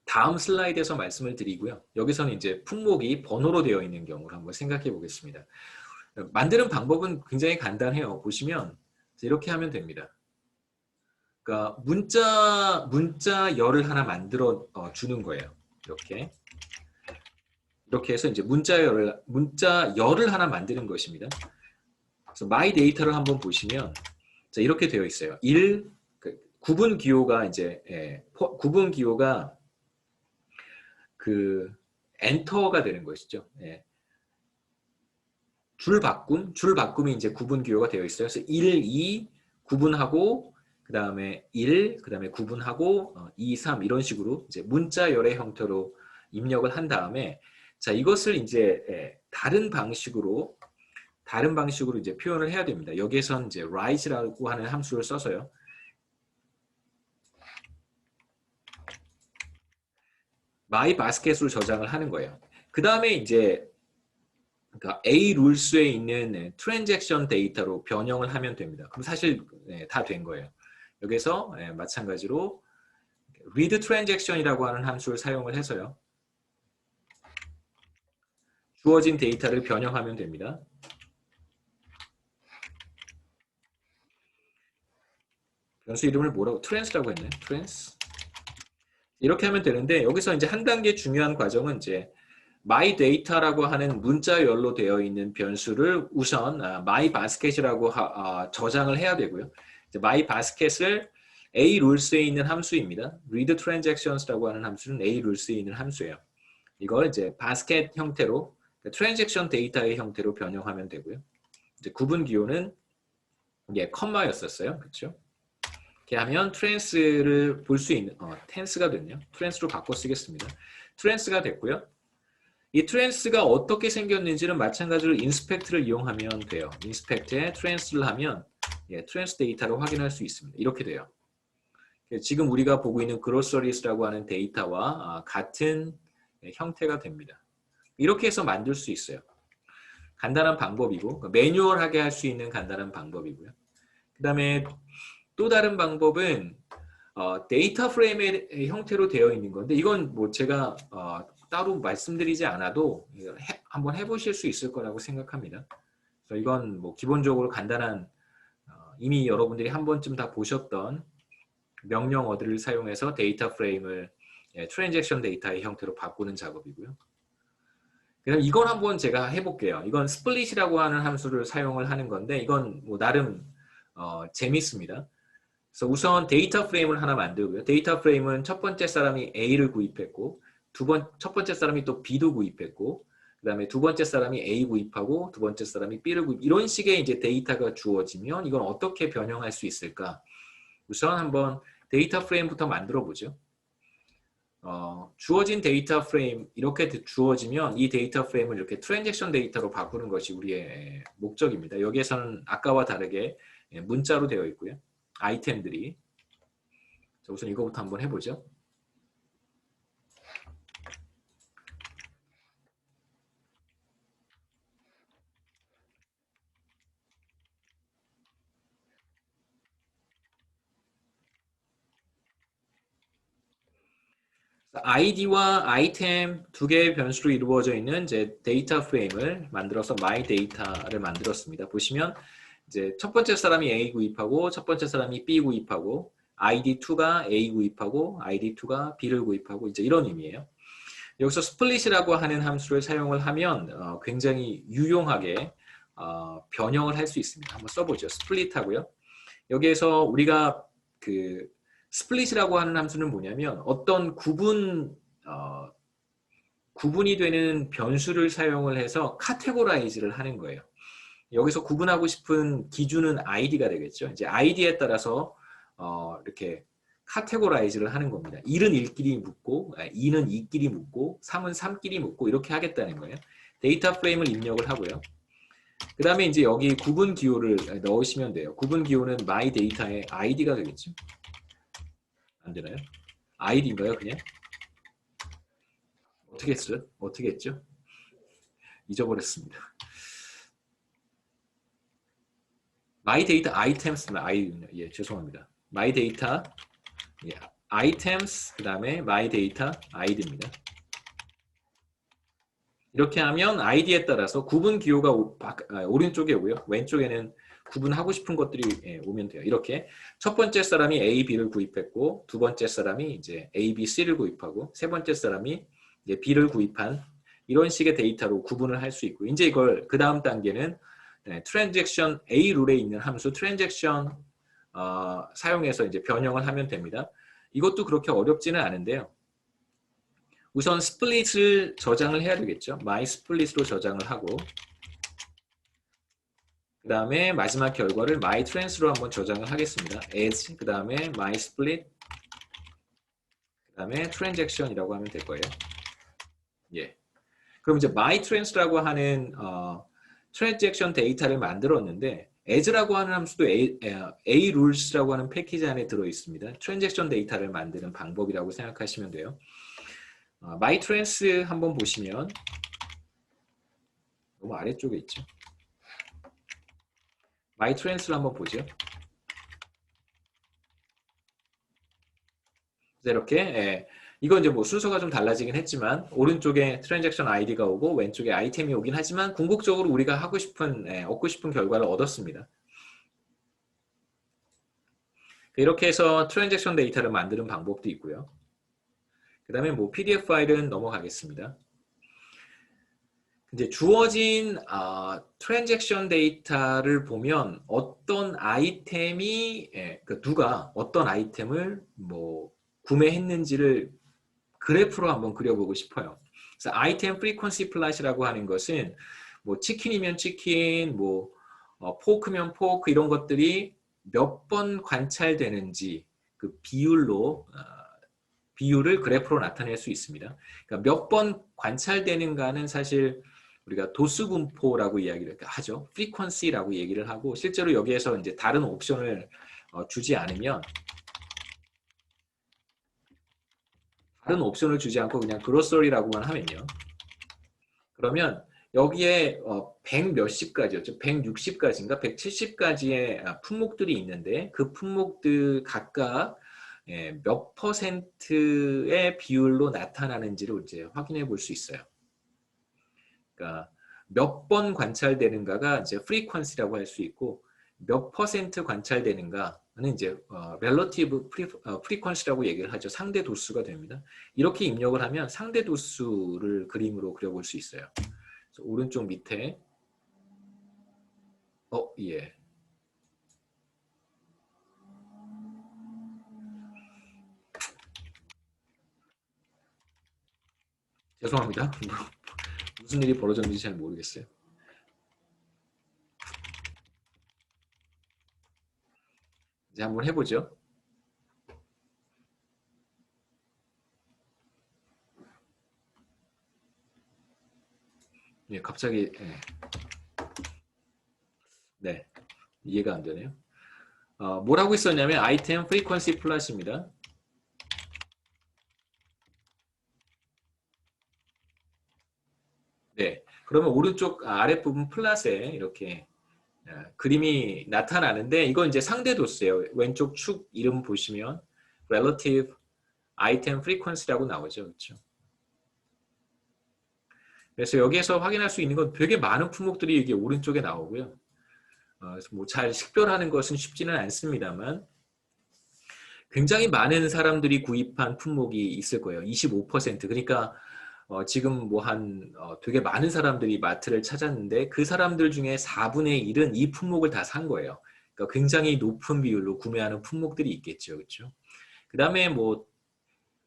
다음 슬라이드에서 말씀을 드리고요. 여기서는 이제 품목이 번호로 되어 있는 경우를 한번 생각해 보겠습니다. 만드는 방법은 굉장히 간단해요. 보시면 이렇게 하면 됩니다. 그러니까 문자열을 하나 만들어 주는 거예요. 이렇게 해서 이제 문자열을 하나 만드는 것입니다. 그래서 my 데이터를 한번 보시면 자, 이렇게 되어 있어요. 1 구분 기호가 이제 구분 기호가 그 엔터가 되는 것이죠. 줄 바꿈이 이제 구분 기호가 되어 있어요. 그래서 1, 2 구분하고 그 다음에 1, 그 다음에 구분하고 2, 3 이런 식으로 이제 문자열의 형태로 입력을 한 다음에 자 이것을 이제 다른 방식으로 이제 표현을 해야 됩니다. 여기에선 이제 write라고 하는 함수를 써서요. my basket으로 저장을 하는 거예요. 그 다음에 이제 그러니까 A 룰스에 있는 트랜잭션 데이터로 변형을 하면 됩니다. 그럼 사실 다 된 거예요. 여기서 마찬가지로 read transaction이라고 하는 함수를 사용을 해서요. 주어진 데이터를 변형하면 됩니다. 변수 이름을 뭐라고? trans라고 했네. trans. 이렇게 하면 되는데 여기서 이제 한 단계 중요한 과정은 이제 my data라고 하는 문자열로 되어 있는 변수를 우선 my basket이라고 저장을 해야 되고요. 이제 my basket을 A 룰스에 있는 함수입니다. read transactions라고 하는 함수는 A 룰스에 있는 함수예요. 이걸 이제 basket 형태로 트랜잭션 데이터의 형태로 변형하면 되고요. 이제 구분 기호는 컴마였었어요. 그렇죠? 이렇게 하면 트랜스를 볼 수 있는 텐스가 됐네요. 트랜스로 바꿔 쓰겠습니다. 트랜스가 됐고요. 이 트랜스가 어떻게 생겼는지는 마찬가지로 인스펙트를 이용하면 돼요. 인스펙트에 트랜스를 하면 트랜스 데이터를 확인할 수 있습니다. 이렇게 돼요. 지금 우리가 보고 있는 그로서리스라고 하는 데이터와 같은 형태가 됩니다. 이렇게 해서 만들 수 있어요. 간단한 방법이고 매뉴얼하게 할 수 있는 간단한 방법이고요. 그 다음에 또 다른 방법은 데이터 프레임의 형태로 되어 있는 건데 이건 뭐 제가 따로 말씀드리지 않아도 한번 해보실 수 있을 거라고 생각합니다. 그래서 이건 뭐 기본적으로 간단한 이미 여러분들이 한 번쯤 다 보셨던 명령어들을 사용해서 데이터 프레임을 트랜잭션 데이터의 형태로 바꾸는 작업이고요. 그럼 이건 한번 제가 해볼게요. 이건 스플릿이라고 하는 함수를 사용을 하는 건데 이건 뭐 나름 재밌습니다. 그래서 우선 데이터 프레임을 하나 만들고요. 데이터 프레임은 첫 번째 사람이 A를 구입했고 첫 번째 사람이 또 B도 구입했고 그 다음에 두 번째 사람이 A 구입하고 두 번째 사람이 B를 구입 이런 식의 이제 데이터가 주어지면 이건 어떻게 변형할 수 있을까? 우선 한번 데이터 프레임부터 만들어 보죠. 주어진 데이터 프레임 이렇게 주어지면 이 데이터 프레임을 이렇게 트랜잭션 데이터로 바꾸는 것이 우리의 목적입니다. 여기에서는 아까와 다르게 문자로 되어 있고요. 아이템들이 자, 우선 이거부터 한번 해보죠. id와 item 두 개의 변수로 이루어져 있는 이제 데이터 프레임을 만들어서 my data를 만들었습니다. 보시면 이제 첫 번째 사람이 A 구입하고 첫 번째 사람이 B 구입하고 id2가 A 구입하고 id2가 B를 구입하고 이제 이런 의미예요. 여기서 split이라고 하는 함수를 사용을 하면 굉장히 유용하게 변형을 할 수 있습니다. 한번 써보죠. split 하고요. 여기에서 우리가 그 split이라고 하는 함수는 뭐냐면 어떤 구분이 되는 변수를 사용을 해서 categorize를 하는 거예요. 여기서 구분하고 싶은 기준은 id가 되겠죠. 이제 id에 따라서 이렇게 카테고라이즈를 하는 겁니다. 1은 1끼리 묶고 2는 2끼리 묶고 3은 3끼리 묶고 이렇게 하겠다는 거예요. 데이터 프레임을 입력을 하고요. 그 다음에 이제 여기 구분 기호를 넣으시면 돼요. 구분 기호는 my data의 id가 되겠죠. 안 되나요? id인가요 그냥? 어떻게 했어요? 어떻게 했죠? 잊어버렸습니다. my data items, 예, 죄송합니다. my data 예, items 그 다음에 my data id입니다. 이렇게 하면 id에 따라서 구분 기호가 오른쪽에 오고요. 왼쪽에는 구분하고 싶은 것들이 오면 돼요. 이렇게 첫 번째 사람이 A, B를 구입했고 두 번째 사람이 이제 A, B, C를 구입하고 세 번째 사람이 이제 B를 구입한 이런 식의 데이터로 구분을 할 수 있고 이제 이걸 그 다음 단계는 transaction A 룰에 있는 함수 transaction 사용해서 이제 변형을 하면 됩니다. 이것도 그렇게 어렵지는 않은데요. 우선 split을 저장을 해야 되겠죠. my split로 저장을 하고 그 다음에 마지막 결과를 my trans로 한번 저장을 하겠습니다. as 그 다음에 my split 그 다음에 transaction이라고 하면 될 거예요. 예. 그럼 이제 my trans라고 하는 transaction 데이터를 만들었는데 as라고 하는 함수도 A rules라고 하는 패키지 안에 들어 있습니다. transaction 데이터를 만드는 방법이라고 생각하시면 돼요. my trans 한번 보시면 너무 아래쪽에 있죠. my trans를 한번 보죠. 이렇게 이건 이제 뭐 순서가 좀 달라지긴 했지만 오른쪽에 트랜잭션 아이디가 오고 왼쪽에 아이템이 오긴 하지만 궁극적으로 우리가 하고 싶은 얻고 싶은 결과를 얻었습니다. 이렇게 해서 트랜잭션 데이터를 만드는 방법도 있고요. 그 다음에 뭐 PDF 파일은 넘어가겠습니다. 이제 주어진 트랜잭션 데이터를 보면 어떤 아이템이 누가 어떤 아이템을 뭐 구매했는지를 그래프로 한번 그려보고 싶어요. 그래서 아이템 프리퀀시 플랫이라고 하는 것은 뭐 치킨이면 치킨, 뭐 포크면 포크 이런 것들이 몇 번 관찰되는지 그 비율을 그래프로 나타낼 수 있습니다. 그러니까 몇 번 관찰되는가는 사실 우리가 도수 분포라고 이야기를 하죠. 프리퀀시라고 얘기를 하고 실제로 여기에서 이제 다른 옵션을 주지 않으면 다른 옵션을 주지 않고 그냥 그로서리라고만 하면요. 그러면 여기에 100 몇십 가지였죠. 160가지인가 170가지의 품목들이 있는데 그 품목들 각각 몇 퍼센트의 비율로 나타나는지를 이제 확인해 볼 수 있어요. 그러니까 몇 번 관찰되는가가 이제 프리퀀시라고 할 수 있고 몇 퍼센트 관찰되는가는 이제 relative frequency라고 얘기를 하죠. 상대 도수가 됩니다. 이렇게 입력을 하면 상대 도수를 그림으로 그려볼 수 있어요. 그래서 오른쪽 밑에 예. 죄송합니다. 무슨 일이 벌어졌는지 잘 모르겠어요. 이제 한번 해보죠. 예, 갑자기 네, 이해가 안 되네요. 뭐라고 있었냐면 아이템 프리퀀시 플랫입니다. 네, 그러면 오른쪽 아랫부분 플랫에 이렇게 그림이 나타나는데 이건 이제 상대 도수예요. 왼쪽 축 이름 보시면 relative 아이템 프리퀀시라고 나오죠. 그렇죠? 그래서 여기에서 확인할 수 있는 건 되게 많은 품목들이 이게 오른쪽에 나오고요. 그래서 뭐 잘 식별하는 것은 쉽지는 않습니다만 굉장히 많은 사람들이 구입한 품목이 있을 거예요. 25%. 그러니까 지금 뭐 되게 많은 사람들이 마트를 찾았는데 그 사람들 중에 4분의 1은 이 품목을 다 산 거예요. 그러니까 굉장히 높은 비율로 구매하는 품목들이 있겠죠. 그렇죠? 그다음에 뭐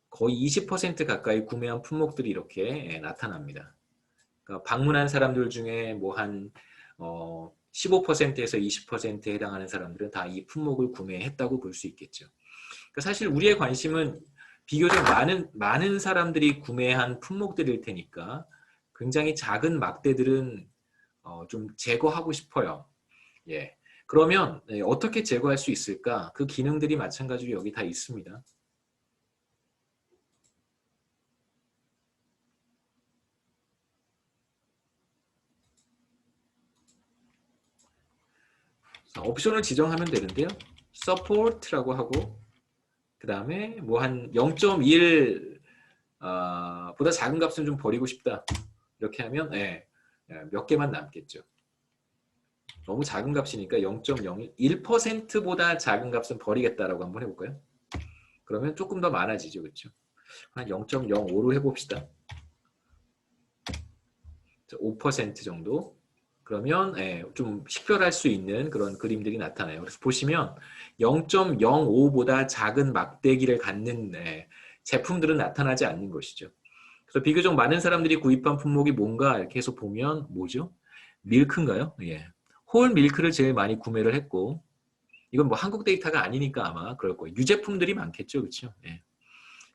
거의 20% 가까이 구매한 품목들이 이렇게 나타납니다. 그러니까 방문한 사람들 중에 뭐 한 15%에서 20%에 해당하는 사람들은 다 이 품목을 구매했다고 볼 수 있겠죠. 그러니까 사실 우리의 관심은 비교적 많은 사람들이 구매한 품목들일 테니까 굉장히 작은 막대들은 좀 제거하고 싶어요. 예. 그러면 어떻게 제거할 수 있을까? 그 기능들이 마찬가지로 여기 다 있습니다. 옵션을 지정하면 되는데요. support라고 하고 그 다음에 뭐 한 0.1 보다 작은 값은 좀 버리고 싶다. 이렇게 하면 몇 개만 남겠죠. 너무 작은 값이니까 0.01%보다 작은 값은 버리겠다라고 한번 해볼까요? 그러면 조금 더 많아지죠. 그렇죠? 한 0.05로 해봅시다. 5% 정도. 그러면 좀 식별할 수 있는 그런 그림들이 나타나요. 그래서 보시면 0.05보다 작은 막대기를 갖는 제품들은 나타나지 않는 것이죠. 그래서 비교적 많은 사람들이 구입한 품목이 뭔가 이렇게 해서 보면 뭐죠? 밀크인가요? 예. 홀 밀크를 제일 많이 구매를 했고 이건 뭐 한국 데이터가 아니니까 아마 그럴 거예요. 유제품들이 많겠죠. 그렇죠? 예.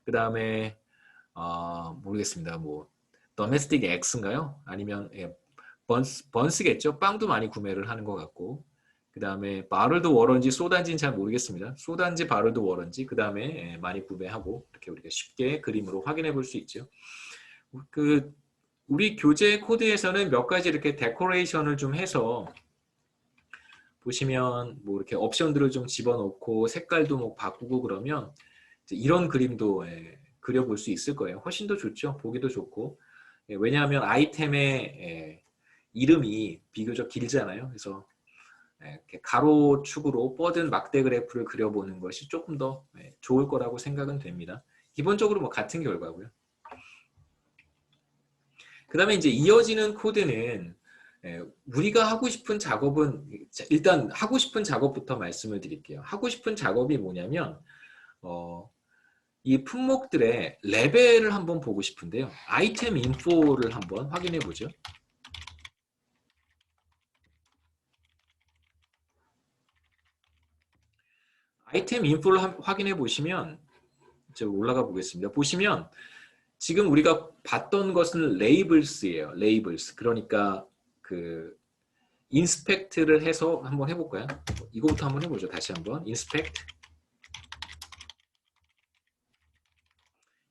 그 다음에 모르겠습니다. 뭐 더메스틱 엑스인가요? 아니면 번스겠죠. 빵도 많이 구매를 하는 것 같고 그 다음에 바를드 워런지 소단지는 잘 모르겠습니다. 소단지 바를드 워런지 그 다음에 많이 구매하고 이렇게 우리가 쉽게 그림으로 확인해 볼 수 있죠. 우리 교재 코드에서는 몇 가지 이렇게 데코레이션을 좀 해서 보시면 뭐 이렇게 옵션들을 좀 집어넣고 색깔도 뭐 바꾸고 그러면 이런 그림도 그려볼 수 있을 거예요. 훨씬 더 좋죠. 보기도 좋고 왜냐하면 아이템의 이름이 비교적 길잖아요. 그래서 이렇게 가로축으로 뻗은 막대 그래프를 그려보는 것이 조금 더 좋을 거라고 생각은 됩니다. 기본적으로 뭐 같은 결과고요. 그 다음에 이제 이어지는 코드는 우리가 하고 싶은 작업은 일단 하고 싶은 작업부터 말씀을 드릴게요. 하고 싶은 작업이 뭐냐면 이 품목들의 레벨을 한번 보고 싶은데요. 아이템 인포를 한번 확인해 보죠. 아이템 인포를 확인해 보시면 제가 올라가 보겠습니다. 보시면 지금 우리가 봤던 것은 레이블스예요. 레이블스. 그러니까 그 인스펙트를 해서 한번 해볼까요? 이거부터 한번 해보죠. 다시 한번 인스펙트.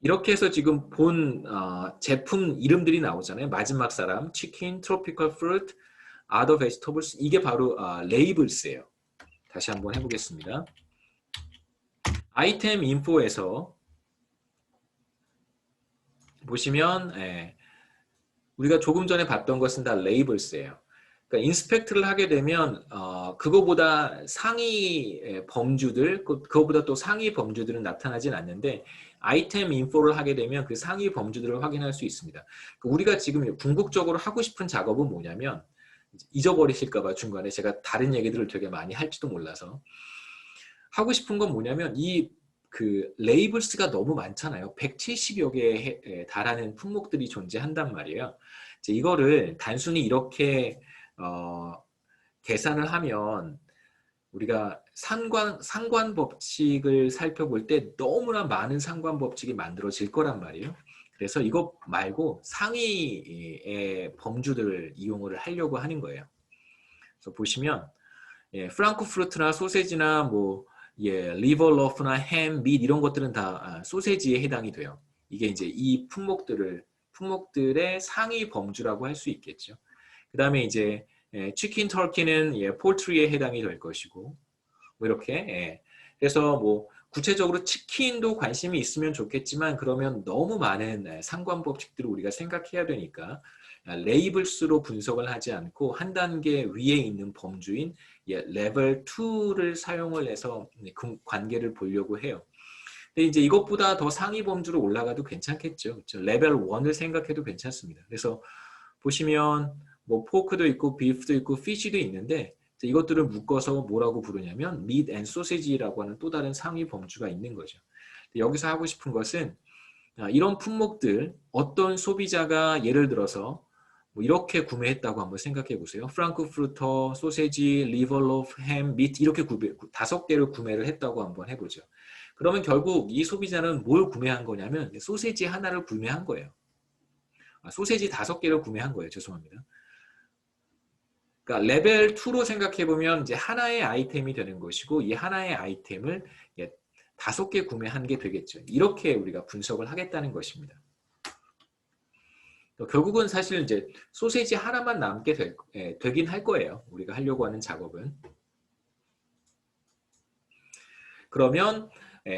이렇게 해서 지금 본 제품 이름들이 나오잖아요. 마지막 사람, 치킨, 트로피컬 프루트, other vegetables. 이게 바로 레이블스예요. 다시 한번 해보겠습니다. 아이템 인포에서 보시면 우리가 조금 전에 봤던 것은 다 레이블스예요. 그러니까 인스펙트를 하게 되면 그거보다 상위 범주들, 그거보다 또 상위 범주들은 나타나진 않는데 아이템 인포를 하게 되면 그 상위 범주들을 확인할 수 있습니다. 우리가 지금 궁극적으로 하고 싶은 작업은 뭐냐면 잊어버리실까 봐 중간에 제가 다른 얘기들을 되게 많이 할지도 몰라서 하고 싶은 건 뭐냐면 그 레이블스가 너무 많잖아요. 170여 개에 달하는 품목들이 존재한단 말이에요. 이제 이거를 단순히 이렇게 계산을 하면 우리가 상관 법칙을 살펴볼 때 너무나 많은 상관 법칙이 만들어질 거란 말이에요. 그래서 이거 말고 상위의 범주들을 이용을 하려고 하는 거예요. 그래서 보시면 프랑크푸르트나 소세지나 뭐 리버러프나 햄, 밋 이런 것들은 다 소세지에 해당이 돼요. 이게 이제 이 품목들의 상위 범주라고 할 수 있겠죠. 그 다음에 이제 치킨, 터키는 폴트리에 해당이 될 것이고 뭐 이렇게 그래서 뭐 구체적으로 치킨도 관심이 있으면 좋겠지만 그러면 너무 많은 상관 법칙들을 우리가 생각해야 되니까 레이블스로 분석을 하지 않고 한 단계 위에 있는 범주인 레벨 2를 사용을 해서 그 관계를 보려고 해요. 근데 이제 이것보다 더 상위 범주로 올라가도 괜찮겠죠. 그렇죠? 레벨 1을 생각해도 괜찮습니다. 그래서 보시면 뭐 포크도 있고 비프도 있고 피쉬도 있는데 이것들을 묶어서 뭐라고 부르냐면 meat and sausage라고 하는 또 다른 상위 범주가 있는 거죠. 여기서 하고 싶은 것은 이런 품목들 어떤 소비자가 예를 들어서 뭐 이렇게 구매했다고 한번 생각해 보세요. 프랑크푸르터, 소세지, 리버로프, 햄, 미트 이렇게 5개를 구매를 했다고 한번 해보죠. 그러면 결국 이 소비자는 뭘 구매한 거냐면 소세지 하나를 구매한 거예요. 소세지 5개를 구매한 거예요. 죄송합니다. 그러니까 레벨 2로 생각해 보면 이제 하나의 아이템이 되는 것이고 이 하나의 아이템을 5개 구매한 게 되겠죠. 이렇게 우리가 분석을 하겠다는 것입니다. 결국은 사실 이제 소세지 하나만 남게 되긴 할 거예요. 우리가 하려고 하는 작업은. 그러면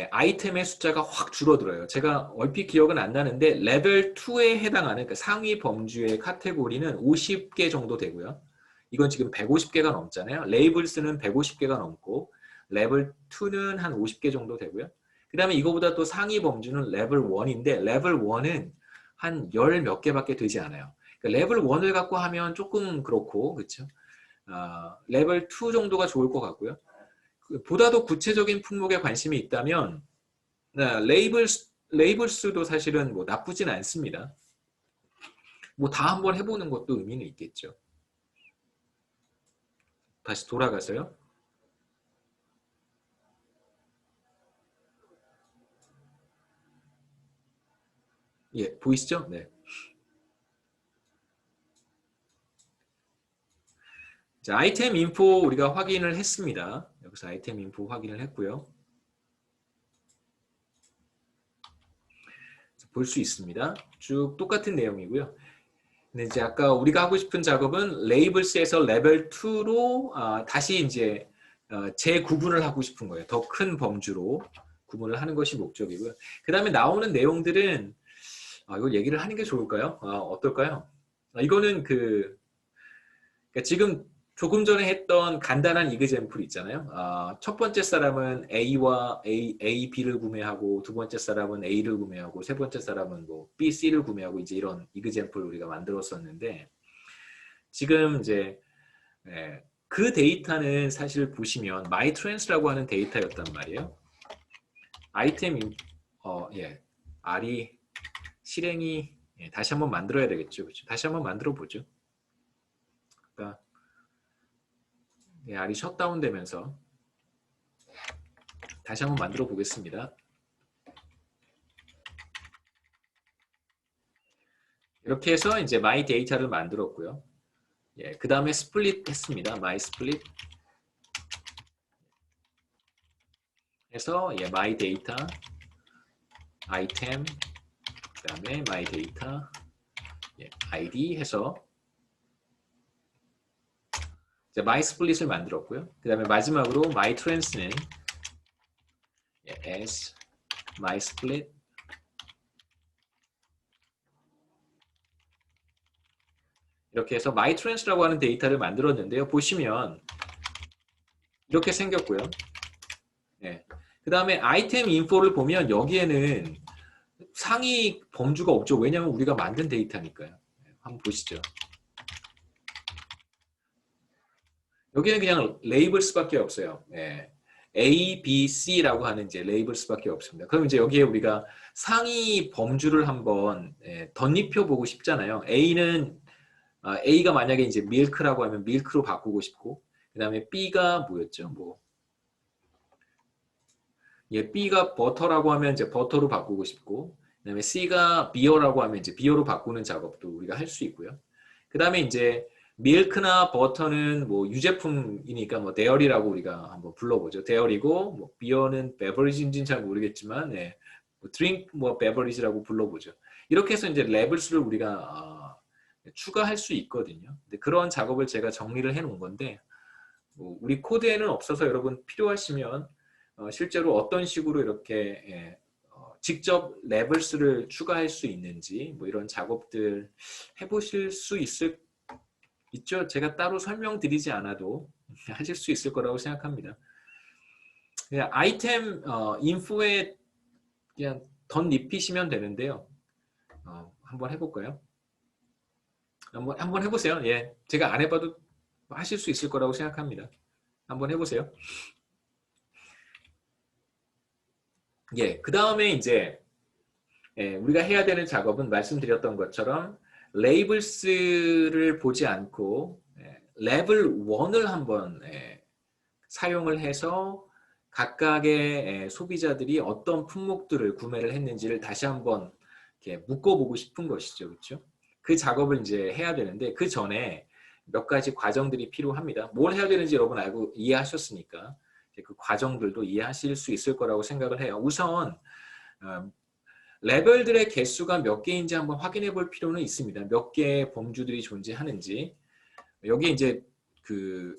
아이템의 숫자가 확 줄어들어요. 제가 얼핏 기억은 안 나는데 레벨 2에 해당하는 그러니까 상위 범주의 카테고리는 50개 정도 되고요. 이건 지금 150개가 넘잖아요. 레이블스는 150개가 넘고 레벨 2는 한 50개 정도 되고요. 그 다음에 이거보다 또 상위 범주는 레벨 1인데 레벨 1은 한 10 몇 개밖에 되지 않아요. 그러니까 레벨 1을 갖고 하면 조금 그렇고 그렇죠? 레벨 2 정도가 좋을 것 같고요. 보다 더 구체적인 품목에 관심이 있다면 레이블스도 사실은 뭐 나쁘진 않습니다. 뭐 다 한번 해보는 것도 의미는 있겠죠. 다시 돌아가서요. 예, 보이시죠? 네. 자, 아이템 인포 우리가 확인을 했습니다. 여기서 아이템 인포 확인을 했고요. 볼 수 있습니다. 쭉 똑같은 내용이고요. 근데 이제 아까 우리가 하고 싶은 작업은 레이블스에서 레벨 2로 다시 이제 재구분을 하고 싶은 거예요. 더 큰 범주로 구분을 하는 것이 목적이고요. 그 다음에 나오는 내용들은 이걸 얘기를 하는 게 좋을까요? 어떨까요? 이거는 그러니까 지금 조금 전에 했던 간단한 이그젬플 있잖아요. 첫 번째 사람은 A와 A, B를 구매하고 두 번째 사람은 A를 구매하고 세 번째 사람은 뭐 B, C를 구매하고 이제 이런 이그젬플을 우리가 만들었었는데 지금 이제 그 데이터는 사실 보시면 myTrans라고 하는 데이터였단 말이에요. 아이템 R이 실행이 다시 한번 만들어야 되겠죠. 그렇죠? 다시 한번 만들어 보죠. 그러니까 R이 셧다운 되면서 다시 한번 만들어 보겠습니다. 이렇게 해서 이제 my 데이터를 만들었고요. 그 다음에 스플릿 했습니다. my split 해서 my data item 그 다음에 my data id 해서 my split을 만들었고요. 그 다음에 마지막으로 my trans는 as my split 이렇게 해서 my trans라고 하는 데이터를 만들었는데요. 보시면 이렇게 생겼고요. 그 다음에 아이템 인포를 보면 여기에는 상위 범주가 없죠. 왜냐하면 우리가 만든 데이터니까요. 한번 보시죠. 여기는 그냥 레이블스밖에 없어요. A, B, C라고 하는 이제 레이블스밖에 없습니다. 그럼 이제 여기에 우리가 상위 범주를 한번 덧입혀 보고 싶잖아요. A가 만약에 이제 밀크라고 하면 밀크로 바꾸고 싶고, 그 다음에 B가 뭐였죠? B가 버터라고 하면 이제 버터로 바꾸고 싶고, 그 다음에 C가 비어라고 하면 이제 비어로 바꾸는 작업도 우리가 할 수 있고요. 그 다음에 이제 밀크나 버터는 뭐 유제품이니까 뭐 데어리라고 우리가 한번 불러보죠. 데어리고 뭐 비어는 베버리지인지는 잘 모르겠지만 뭐 드링크 뭐 베버리지라고 불러보죠. 이렇게 해서 이제 레벨수를 우리가 추가할 수 있거든요. 근데 그런 작업을 제가 정리를 해 놓은 건데 뭐 우리 코드에는 없어서 여러분 필요하시면 실제로 어떤 식으로 이렇게 직접 레벨스를 추가할 수 있는지 뭐 이런 작업들 해보실 수 있죠. 제가 따로 설명드리지 않아도 하실 수 있을 거라고 생각합니다. 그냥 아이템 인포에 그냥 덧입히시면 되는데요. 한번 해볼까요? 한번 해보세요. 예, 제가 안 해봐도 하실 수 있을 거라고 생각합니다. 한번 해보세요. 예, 그 다음에 이제 우리가 해야 되는 작업은 말씀드렸던 것처럼 레이블스를 보지 않고 레벨 1을 한번 사용을 해서 각각의 소비자들이 어떤 품목들을 구매를 했는지를 다시 한번 이렇게 묶어보고 싶은 것이죠. 그렇죠? 그 작업을 이제 해야 되는데 그 전에 몇 가지 과정들이 필요합니다. 뭘 해야 되는지 여러분 알고 이해하셨으니까 그 과정들도 이해하실 수 있을 거라고 생각을 해요. 우선 레벨들의 개수가 몇 개인지 한번 확인해 볼 필요는 있습니다. 몇 개의 범주들이 존재하는지. 여기 이제 그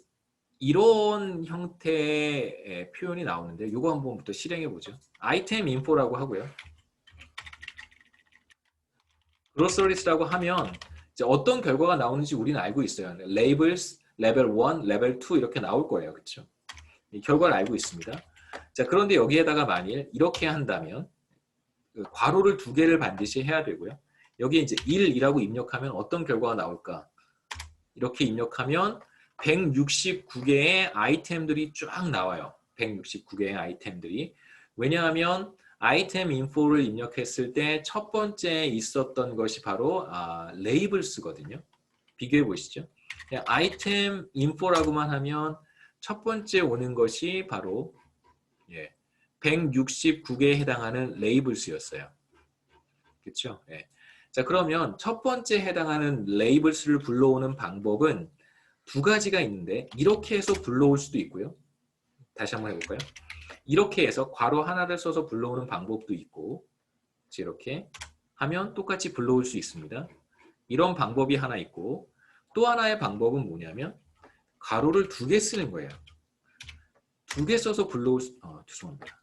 이런 형태의 표현이 나오는데 이거 한번부터 실행해 보죠. 아이템 인포라고 하고요. 그로서리스라고 하면 이제 어떤 결과가 나오는지 우리는 알고 있어요. 레이블스, 레벨 1, 레벨 2 이렇게 나올 거예요. 그렇죠? 이 결과를 알고 있습니다. 자, 그런데 여기에다가 만일 이렇게 한다면 괄호를 2개를 반드시 해야 되고요. 여기에 이제 1이라고 입력하면 어떤 결과가 나올까? 이렇게 입력하면 169개의 아이템들이 쫙 나와요. 169개의 아이템들이. 왜냐하면 아이템 인포를 입력했을 때 첫 번째 있었던 것이 바로 레이블스거든요. 비교해 보시죠. 그냥 아이템 인포라고만 하면 첫 번째 오는 것이 바로 169개에 해당하는 레이블스였어요. 그렇죠? 예. 자, 그러면 첫 번째 해당하는 레이블스를 불러오는 방법은 2가지가 있는데 이렇게 해서 불러올 수도 있고요. 다시 한번 해볼까요? 이렇게 해서 괄호 하나를 써서 불러오는 방법도 있고 이렇게 하면 똑같이 불러올 수 있습니다. 이런 방법이 하나 있고 또 하나의 방법은 뭐냐면 괄호를 2개 쓰는 거예요. 2개 써서 불러올 수... 죄송합니다.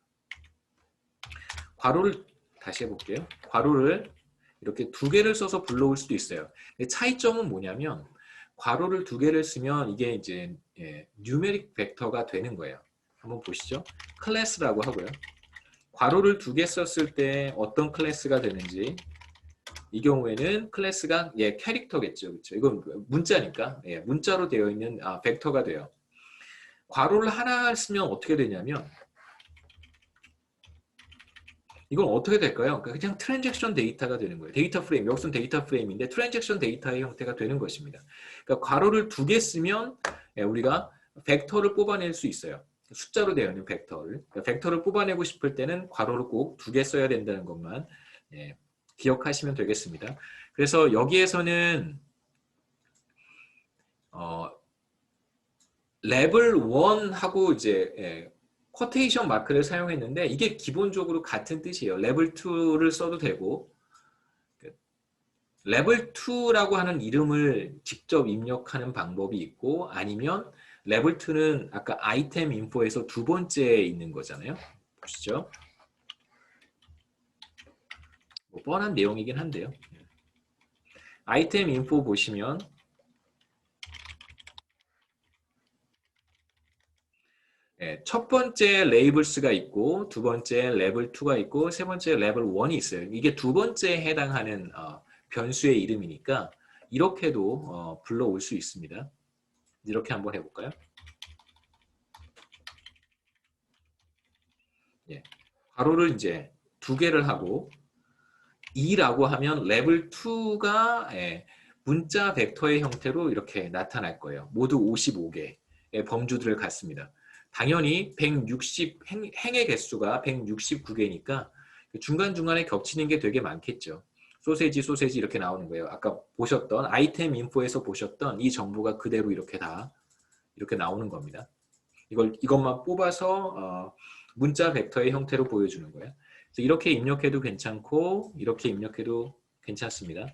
괄호를 다시 해볼게요. 괄호를 이렇게 2개를 써서 불러올 수도 있어요. 차이점은 뭐냐면 괄호를 2개를 쓰면 이게 이제 뉴메릭 벡터가 되는 거예요. 한번 보시죠. 클래스라고 하고요. 괄호를 2개 썼을 때 어떤 클래스가 되는지 이 경우에는 클래스가 캐릭터겠죠. 그렇죠? 이건 문자니까 문자로 되어 있는 벡터가 돼요. 괄호를 하나 쓰면 어떻게 되냐면 이건 어떻게 될까요? 그냥 트랜잭션 데이터가 되는 거예요. 데이터 프레임, 여기서는 데이터 프레임인데 트랜잭션 데이터의 형태가 되는 것입니다. 그러니까 괄호를 2개 쓰면 우리가 벡터를 뽑아낼 수 있어요. 숫자로 되어 있는 벡터를. 그러니까 벡터를 뽑아내고 싶을 때는 괄호를 꼭 2개 써야 된다는 것만 기억하시면 되겠습니다. 그래서 여기에서는 레벨 1하고 이제 쿼테이션 마크를 사용했는데 이게 기본적으로 같은 뜻이에요. 레벨 2를 써도 되고 레벨 2라고 하는 이름을 직접 입력하는 방법이 있고 아니면 레벨 2는 아까 아이템 인포에서 2번째에 있는 거잖아요. 보시죠. 뭐 뻔한 내용이긴 한데요. 아이템 인포 보시면 첫 번째 레이블스가 있고 두 번째 레벨 2가 있고 세 번째 레벨 1이 있어요. 이게 2번째에 해당하는 변수의 이름이니까 이렇게도 불러올 수 있습니다. 이렇게 한번 해볼까요? 괄호를 이제 2개를 하고 2라고 하면 레벨 2가 문자 벡터의 형태로 이렇게 나타날 거예요. 모두 55개의 범주들을 갖습니다. 당연히 행의 개수가 169개니까 중간중간에 겹치는 게 되게 많겠죠. 소세지 이렇게 나오는 거예요. 아까 보셨던 아이템 인포에서 보셨던 이 정보가 그대로 이렇게 다 이렇게 나오는 겁니다. 이것만 뽑아서 문자 벡터의 형태로 보여주는 거예요. 그래서 이렇게 입력해도 괜찮고 이렇게 입력해도 괜찮습니다.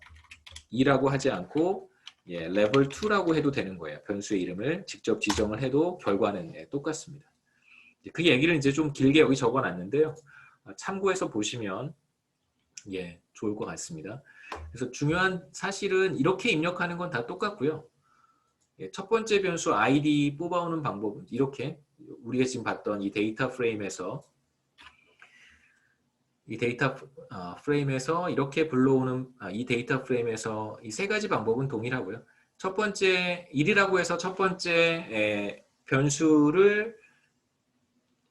2라고 하지 않고 레벨 2라고 해도 되는 거예요. 변수의 이름을 직접 지정을 해도 결과는 똑같습니다. 그 얘기를 이제 좀 길게 여기 적어놨는데요. 참고해서 보시면 좋을 것 같습니다. 그래서 중요한 사실은 이렇게 입력하는 건 다 똑같고요. 첫 번째 변수 id 뽑아오는 방법은 이렇게 우리가 지금 봤던 이 데이터 프레임에서 이렇게 불러오는 이 데이터 프레임에서 이 세 가지 방법은 동일하고요. 첫 번째 1이라고 해서 첫 번째 변수를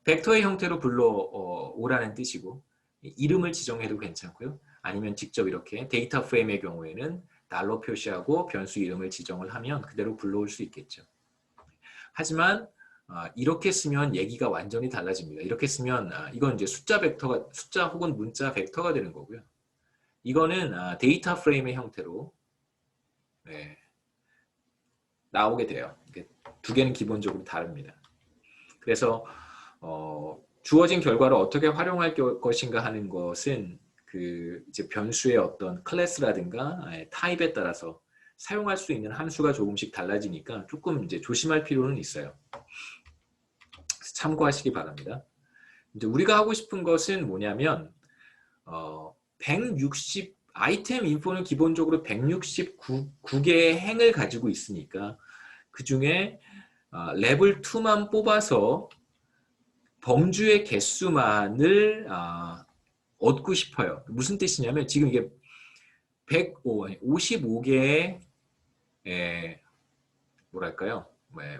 벡터의 형태로 불러오라는 뜻이고 이름을 지정해도 괜찮고요. 아니면 직접 이렇게 데이터 프레임의 경우에는 달러 표시하고 변수 이름을 지정을 하면 그대로 불러올 수 있겠죠. 하지만 이렇게 쓰면 얘기가 완전히 달라집니다. 이렇게 쓰면 이건 이제 숫자 혹은 문자 벡터가 되는 거고요. 이거는 데이터 프레임의 형태로 나오게 돼요. 두 개는 기본적으로 다릅니다. 그래서 주어진 결과를 어떻게 활용할 것인가 하는 것은 그 이제 변수의 어떤 클래스라든가 타입에 따라서 사용할 수 있는 함수가 조금씩 달라지니까 조금 이제 조심할 필요는 있어요. 참고하시기 바랍니다. 이제 우리가 하고 싶은 것은 뭐냐면 160 아이템 인포는 기본적으로 169개의 행을 가지고 있으니까 그 중에 레벨 2만 뽑아서 범주의 개수만을 얻고 싶어요. 무슨 뜻이냐면 지금 이게 155개의 뭐랄까요?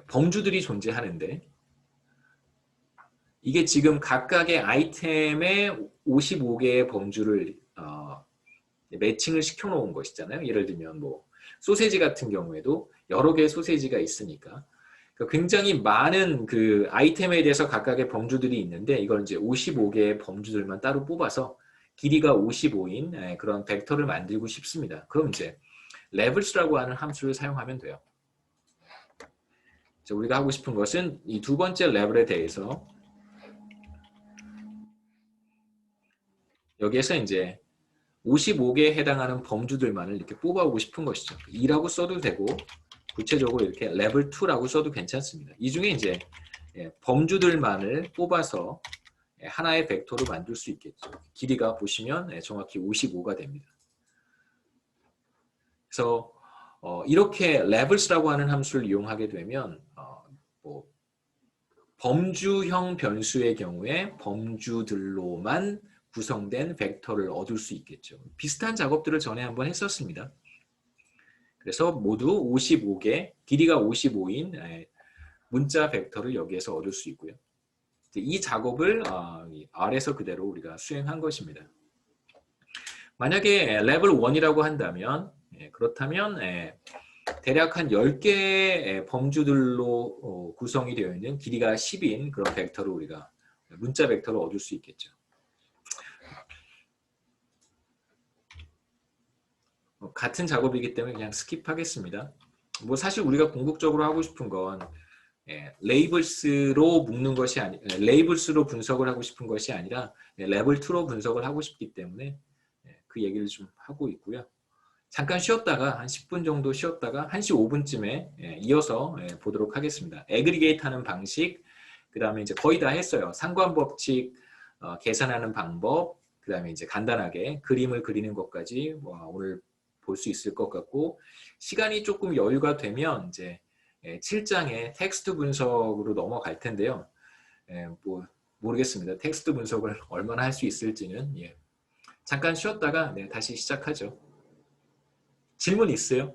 범주들이 존재하는데 이게 지금 각각의 아이템에 55개의 범주를 매칭을 시켜놓은 것이잖아요. 예를 들면 뭐 소세지 같은 경우에도 여러 개의 소세지가 있으니까 굉장히 많은 그 아이템에 대해서 각각의 범주들이 있는데 이걸 이제 55개의 범주들만 따로 뽑아서 길이가 55인 그런 벡터를 만들고 싶습니다. 그럼 이제 levels라고 하는 함수를 사용하면 돼요. 우리가 하고 싶은 것은 이 두 번째 레벨에 대해서 여기에서 이제 55개에 해당하는 범주들만을 이렇게 뽑아오고 싶은 것이죠. 2라고 써도 되고 구체적으로 이렇게 level 2라고 써도 괜찮습니다. 이 중에 이제 범주들만을 뽑아서 하나의 벡터로 만들 수 있겠죠. 길이가 보시면 정확히 55가 됩니다. 그래서 이렇게 levels라고 하는 함수를 이용하게 되면 뭐 범주형 변수의 경우에 범주들로만 구성된 벡터를 얻을 수 있겠죠. 비슷한 작업들을 전에 한번 했었습니다. 그래서 모두 55개, 길이가 55인 문자 벡터를 여기에서 얻을 수 있고요. 이 작업을 R에서 그대로 우리가 수행한 것입니다. 만약에 레벨 1이라고 한다면 그렇다면 대략 한 10개의 범주들로 구성이 되어 있는 길이가 10인 그런 벡터를 우리가 문자 벡터를 얻을 수 있겠죠. 같은 작업이기 때문에 그냥 스킵하겠습니다. 뭐 사실 우리가 궁극적으로 하고 싶은 건 레이블스로 묶는 것이 아니, 레이블스로 분석을 하고 싶은 것이 아니라 레벨 2로 분석을 하고 싶기 때문에 그 얘기를 좀 하고 있고요. 잠깐 쉬었다가 한 10분 정도 쉬었다가 1시 5분쯤에 이어서 보도록 하겠습니다. 애그리게이트 하는 방식, 그 다음에 이제 거의 다 했어요. 상관법칙 계산하는 방법, 그 다음에 이제 간단하게 그림을 그리는 것까지 오늘 볼 수 있을 것 같고, 시간이 조금 여유가 되면 이제 7장의 텍스트 분석으로 넘어갈 텐데요. 뭐 모르겠습니다. 텍스트 분석을 얼마나 할 수 있을지는. 잠깐 쉬었다가 다시 시작하죠. 질문 있어요?